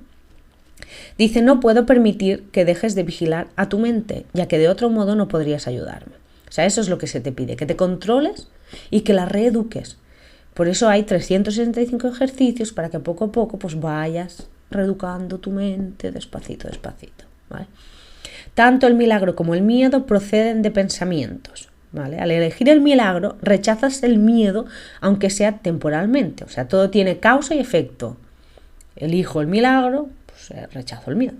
Dice, no puedo permitir que dejes de vigilar a tu mente, ya que de otro modo no podrías ayudarme. O sea, eso es lo que se te pide, que te controles y que la reeduques. Por eso hay 365 ejercicios para que poco a poco pues vayas reeducando tu mente despacito, despacito, ¿vale? Tanto el milagro como el miedo proceden de pensamientos, ¿vale? Al elegir el milagro, rechazas el miedo, aunque sea temporalmente. O sea, todo tiene causa y efecto. Elijo el milagro, rechazo el miedo.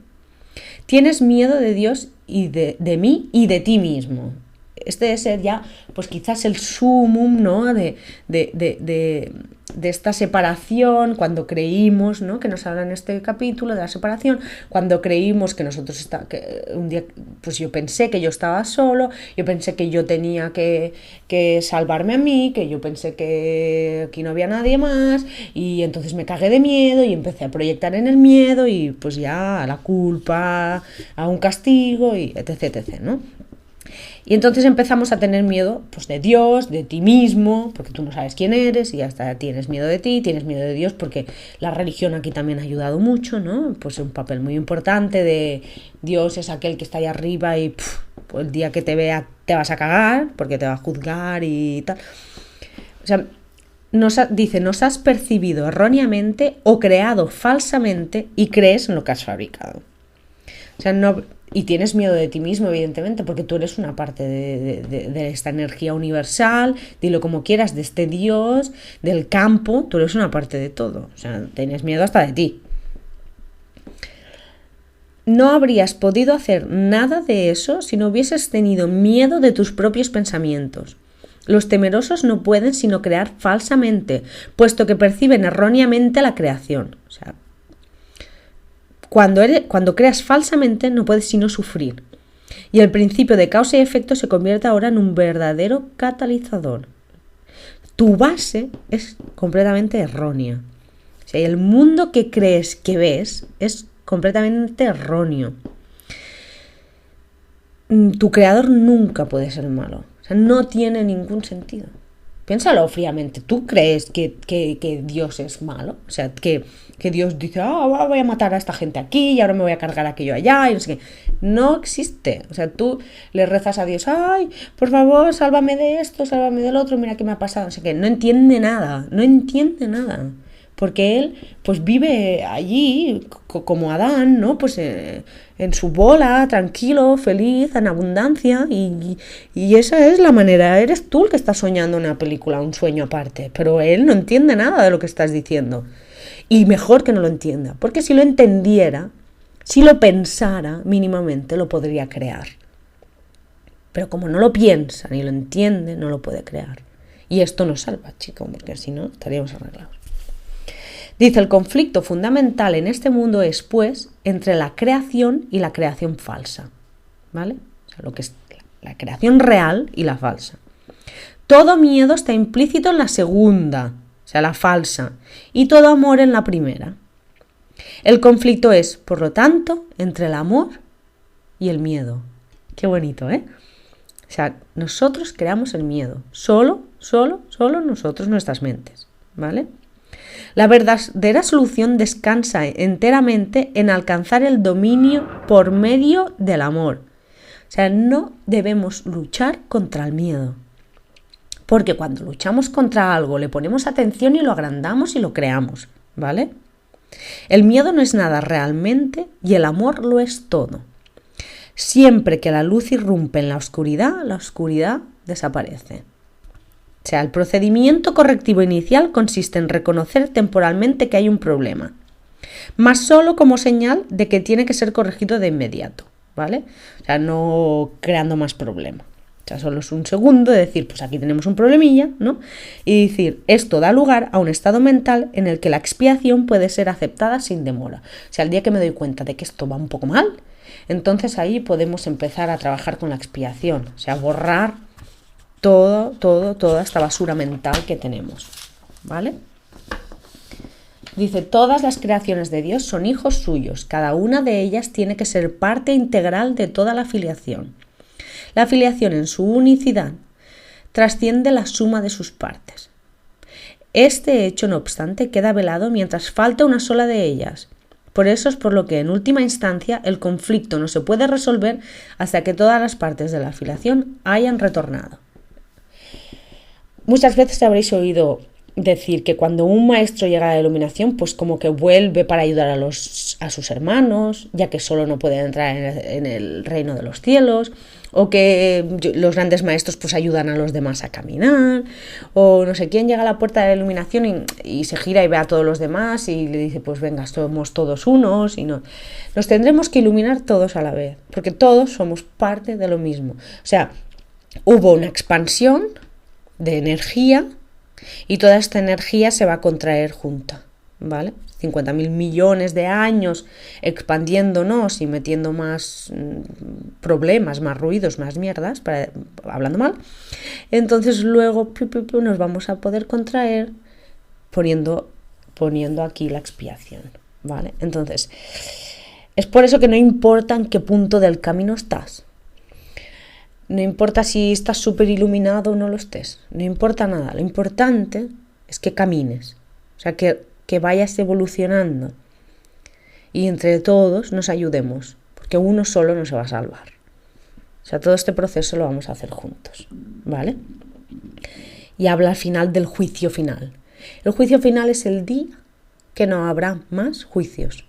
Tienes miedo de Dios y de mí y de ti mismo. Este debe ser ya, pues quizás el sumum, ¿no? de esta separación, cuando creímos, ¿no? Que nos habla en este capítulo de la separación, cuando creímos que nosotros un día, pues yo pensé que yo estaba solo, yo pensé que yo tenía que salvarme a mí, que yo pensé que aquí no había nadie más, y entonces me cagué de miedo y empecé a proyectar en el miedo y pues ya a la culpa, a un castigo y etc, ¿no? Y entonces empezamos a tener miedo pues de Dios, de ti mismo, porque tú no sabes quién eres y hasta tienes miedo de ti, tienes miedo de Dios, porque la religión aquí también ha ayudado mucho, ¿no? Pues un papel muy importante de Dios es aquel que está ahí arriba y pues el día que te vea te vas a cagar porque te va a juzgar y tal. O sea, dice, nos has percibido erróneamente o creado falsamente y crees en lo que has fabricado. O sea, no... Y tienes miedo de ti mismo, evidentemente, porque tú eres una parte de esta energía universal, dilo como quieras, de este Dios, del campo, tú eres una parte de todo. O sea, tienes miedo hasta de ti. No habrías podido hacer nada de eso si no hubieses tenido miedo de tus propios pensamientos. Los temerosos no pueden sino crear falsamente, puesto que perciben erróneamente la creación. O sea, Cuando creas falsamente no puedes sino sufrir. Y el principio de causa y efecto se convierte ahora en un verdadero catalizador. Tu base es completamente errónea. O sea, el mundo que crees que ves es completamente erróneo. Tu creador nunca puede ser malo. O sea, no tiene ningún sentido. Piénsalo fríamente. ¿Tú crees que Dios es malo? O sea, que Dios dice, voy a matar a esta gente aquí y ahora me voy a cargar aquello allá y no sé qué. No existe. O sea, tú le rezas a Dios, ay, por favor, sálvame de esto, sálvame del otro, mira qué me ha pasado. No sé qué. No entiende nada. Porque él pues vive allí como Adán, ¿no? Pues en su bola, tranquilo, feliz, en abundancia y esa es la manera. Eres tú el que estás soñando una película, un sueño aparte, pero él no entiende nada de lo que estás diciendo. Y mejor que no lo entienda, porque si lo entendiera, si lo pensara mínimamente, lo podría crear. Pero como no lo piensa ni lo entiende, no lo puede crear. Y esto nos salva, chicos, porque si no estaríamos arreglados. Dice, el conflicto fundamental en este mundo es, pues, entre la creación y la creación falsa, ¿vale? O sea, lo que es la creación real y la falsa. Todo miedo está implícito en la segunda, o sea, la falsa, y todo amor en la primera. El conflicto es, por lo tanto, entre el amor y el miedo. Qué bonito, ¿eh? O sea, nosotros creamos el miedo, solo nosotros, nuestras mentes, ¿vale? La verdadera solución descansa enteramente en alcanzar el dominio por medio del amor. O sea, no debemos luchar contra el miedo. Porque cuando luchamos contra algo le ponemos atención y lo agrandamos y lo creamos, ¿vale? El miedo no es nada realmente y el amor lo es todo. Siempre que la luz irrumpe en la oscuridad desaparece. O sea, el procedimiento correctivo inicial consiste en reconocer temporalmente que hay un problema, más solo como señal de que tiene que ser corregido de inmediato, ¿vale? O sea, no creando más problema. O sea, solo es un segundo de decir, pues aquí tenemos un problemilla, ¿no? Y decir, esto da lugar a un estado mental en el que la expiación puede ser aceptada sin demora. O sea, el día que me doy cuenta de que esto va un poco mal, entonces ahí podemos empezar a trabajar con la expiación, o sea, borrar toda esta basura mental que tenemos, ¿vale? Dice, todas las creaciones de Dios son hijos suyos, cada una de ellas tiene que ser parte integral de toda la filiación. La filiación en su unicidad trasciende la suma de sus partes. Este hecho, no obstante, queda velado mientras falta una sola de ellas. Por eso es por lo que, en última instancia, el conflicto no se puede resolver hasta que todas las partes de la filiación hayan retornado. Muchas veces habréis oído decir que cuando un maestro llega a la iluminación, pues como que vuelve para ayudar a sus hermanos, ya que solo no pueden entrar en el reino de los cielos, o que los grandes maestros pues ayudan a los demás a caminar, o no sé quién llega a la puerta de la iluminación y se gira y ve a todos los demás y le dice, pues venga, somos todos unos, y no. Nos tendremos que iluminar todos a la vez, porque todos somos parte de lo mismo. O sea, hubo una expansión de energía y toda esta energía se va a contraer junta, ¿vale? 50.000 millones de años expandiéndonos y metiendo más problemas, más ruidos, más mierdas, hablando mal. Entonces luego nos vamos a poder contraer poniendo aquí la expiación, ¿vale? Entonces, es por eso que no importa en qué punto del camino estás. No importa si estás súper iluminado o no lo estés. No importa nada. Lo importante es que camines. O sea, que vayas evolucionando. Y entre todos nos ayudemos. Porque uno solo no se va a salvar. O sea, todo este proceso lo vamos a hacer juntos. ¿Vale? Y habla al final del juicio final. El juicio final es el día que no habrá más juicios.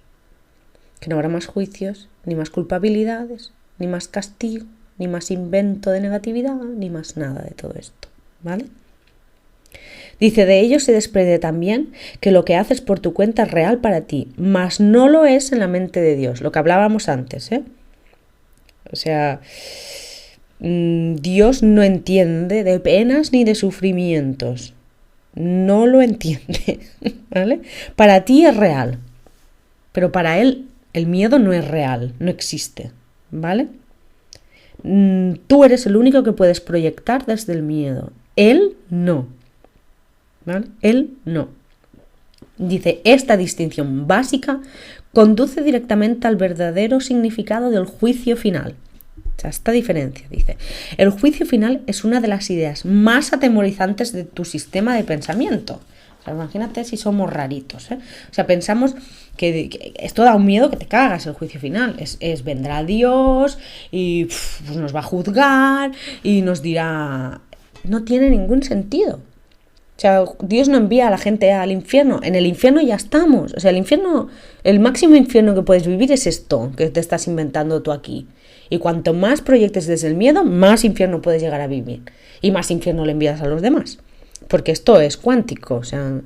Que no habrá más juicios, ni más culpabilidades, ni más castigo, ni más invento de negatividad, ni más nada de todo esto, ¿vale? Dice, de ello se desprende también que lo que haces por tu cuenta es real para ti, mas no lo es en la mente de Dios, lo que hablábamos antes, ¿eh? O sea, Dios no entiende de penas ni de sufrimientos, no lo entiende, ¿vale? Para ti es real, pero para Él El miedo no es real, no existe, ¿vale? Tú eres el único que puedes proyectar desde el miedo. Él no, ¿vale? Él no. Dice, esta distinción básica conduce directamente al verdadero significado del juicio final. O sea, esta diferencia, dice, el juicio final es una de las ideas más atemorizantes de tu sistema de pensamiento. O sea, imagínate si somos raritos, ¿eh? O sea, pensamos que esto da un miedo que te cagas, el juicio final. Vendrá Dios y pues nos va a juzgar y nos dirá... No tiene ningún sentido. O sea, Dios no envía a la gente al infierno. En el infierno ya estamos. O sea, el infierno, el máximo infierno que puedes vivir es esto, que te estás inventando tú aquí. Y cuanto más proyectes desde el miedo, más infierno puedes llegar a vivir. Y más infierno le envías a los demás. Porque esto es cuántico. O sea,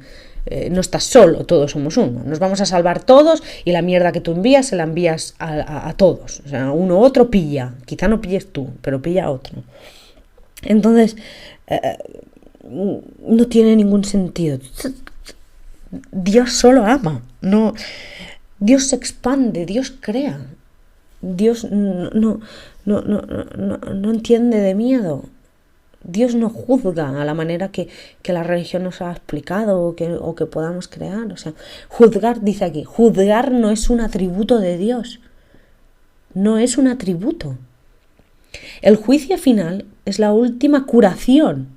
no estás solo, todos somos uno. Nos vamos a salvar todos y la mierda que tú envías se la envías a todos. O sea, uno u otro pilla. Quizá no pilles tú, pero pilla a otro. Entonces... no tiene ningún sentido. Dios solo ama, no. Dios se expande, Dios crea. Dios no entiende de miedo. Dios no juzga a la manera que la religión nos ha explicado o que podamos crear. O sea, juzgar, dice aquí, juzgar no es un atributo de Dios. No es un atributo. El juicio final es la última curación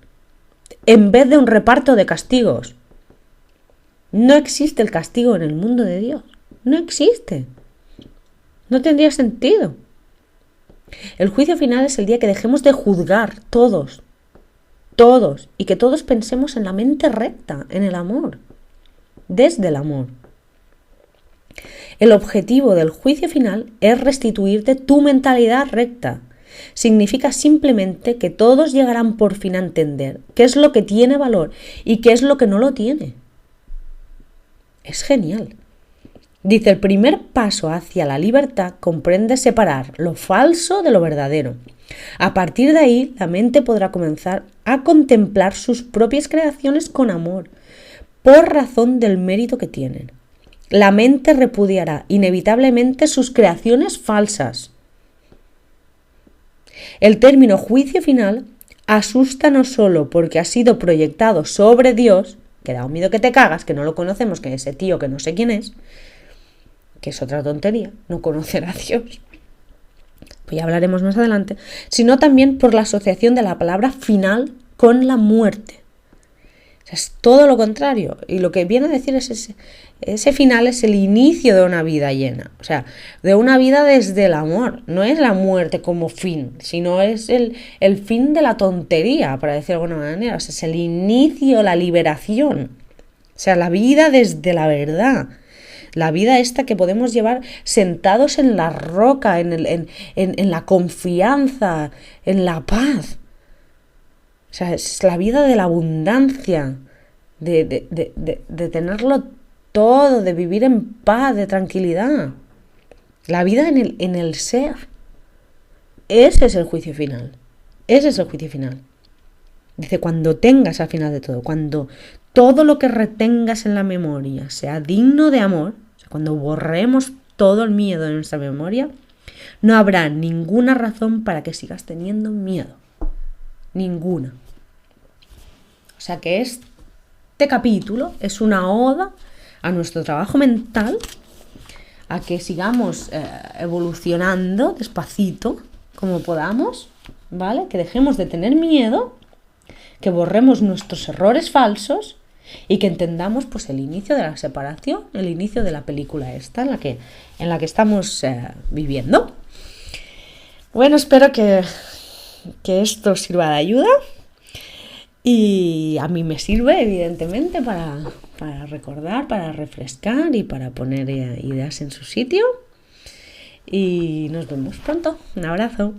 en vez de un reparto de castigos. No existe el castigo en el mundo de Dios. No existe. No tendría sentido. El juicio final es el día que dejemos de juzgar todos, y que todos pensemos en la mente recta, en el amor, desde el amor. El objetivo del juicio final es restituirte tu mentalidad recta. Significa simplemente que todos llegarán por fin a entender qué es lo que tiene valor y qué es lo que no lo tiene. Es genial. Dice, el primer paso hacia la libertad comprende separar lo falso de lo verdadero. A partir de ahí, la mente podrá comenzar a contemplar sus propias creaciones con amor, por razón del mérito que tienen. La mente repudiará inevitablemente sus creaciones falsas. El término juicio final asusta no solo porque ha sido proyectado sobre Dios, que da un miedo que te cagas, que no lo conocemos, que ese tío que no sé quién es, que es otra tontería, no conocer a Dios, pues ya hablaremos más adelante, sino también por la asociación de la palabra final con la muerte. O sea, es todo lo contrario. Y lo que viene a decir es ese final es el inicio de una vida llena. O sea, de una vida desde el amor. No es la muerte como fin, sino es el fin de la tontería, para decirlo de alguna manera. O sea, es el inicio, la liberación. O sea, la vida desde la verdad. La vida esta que podemos llevar sentados en la roca, en la confianza, en la paz. O sea, es la vida de la abundancia, de tenerlo todo, de vivir en paz, de tranquilidad. La vida en el ser. Ese es el juicio final. Ese es el juicio final. Dice, cuando tengas al final de todo, cuando todo lo que retengas en la memoria sea digno de amor, o sea, cuando borremos todo el miedo de nuestra memoria, no habrá ninguna razón para que sigas teniendo miedo. Ninguna. O sea que este capítulo es una oda a nuestro trabajo mental, a que sigamos evolucionando despacito como podamos, ¿vale? Que dejemos de tener miedo, que borremos nuestros errores falsos y que entendamos pues el inicio de la separación, el inicio de la película esta en la que estamos viviendo. Bueno, espero que esto os sirva de ayuda. Y a mí me sirve, evidentemente, para recordar, para refrescar y para poner ideas en su sitio. Y nos vemos pronto. Un abrazo.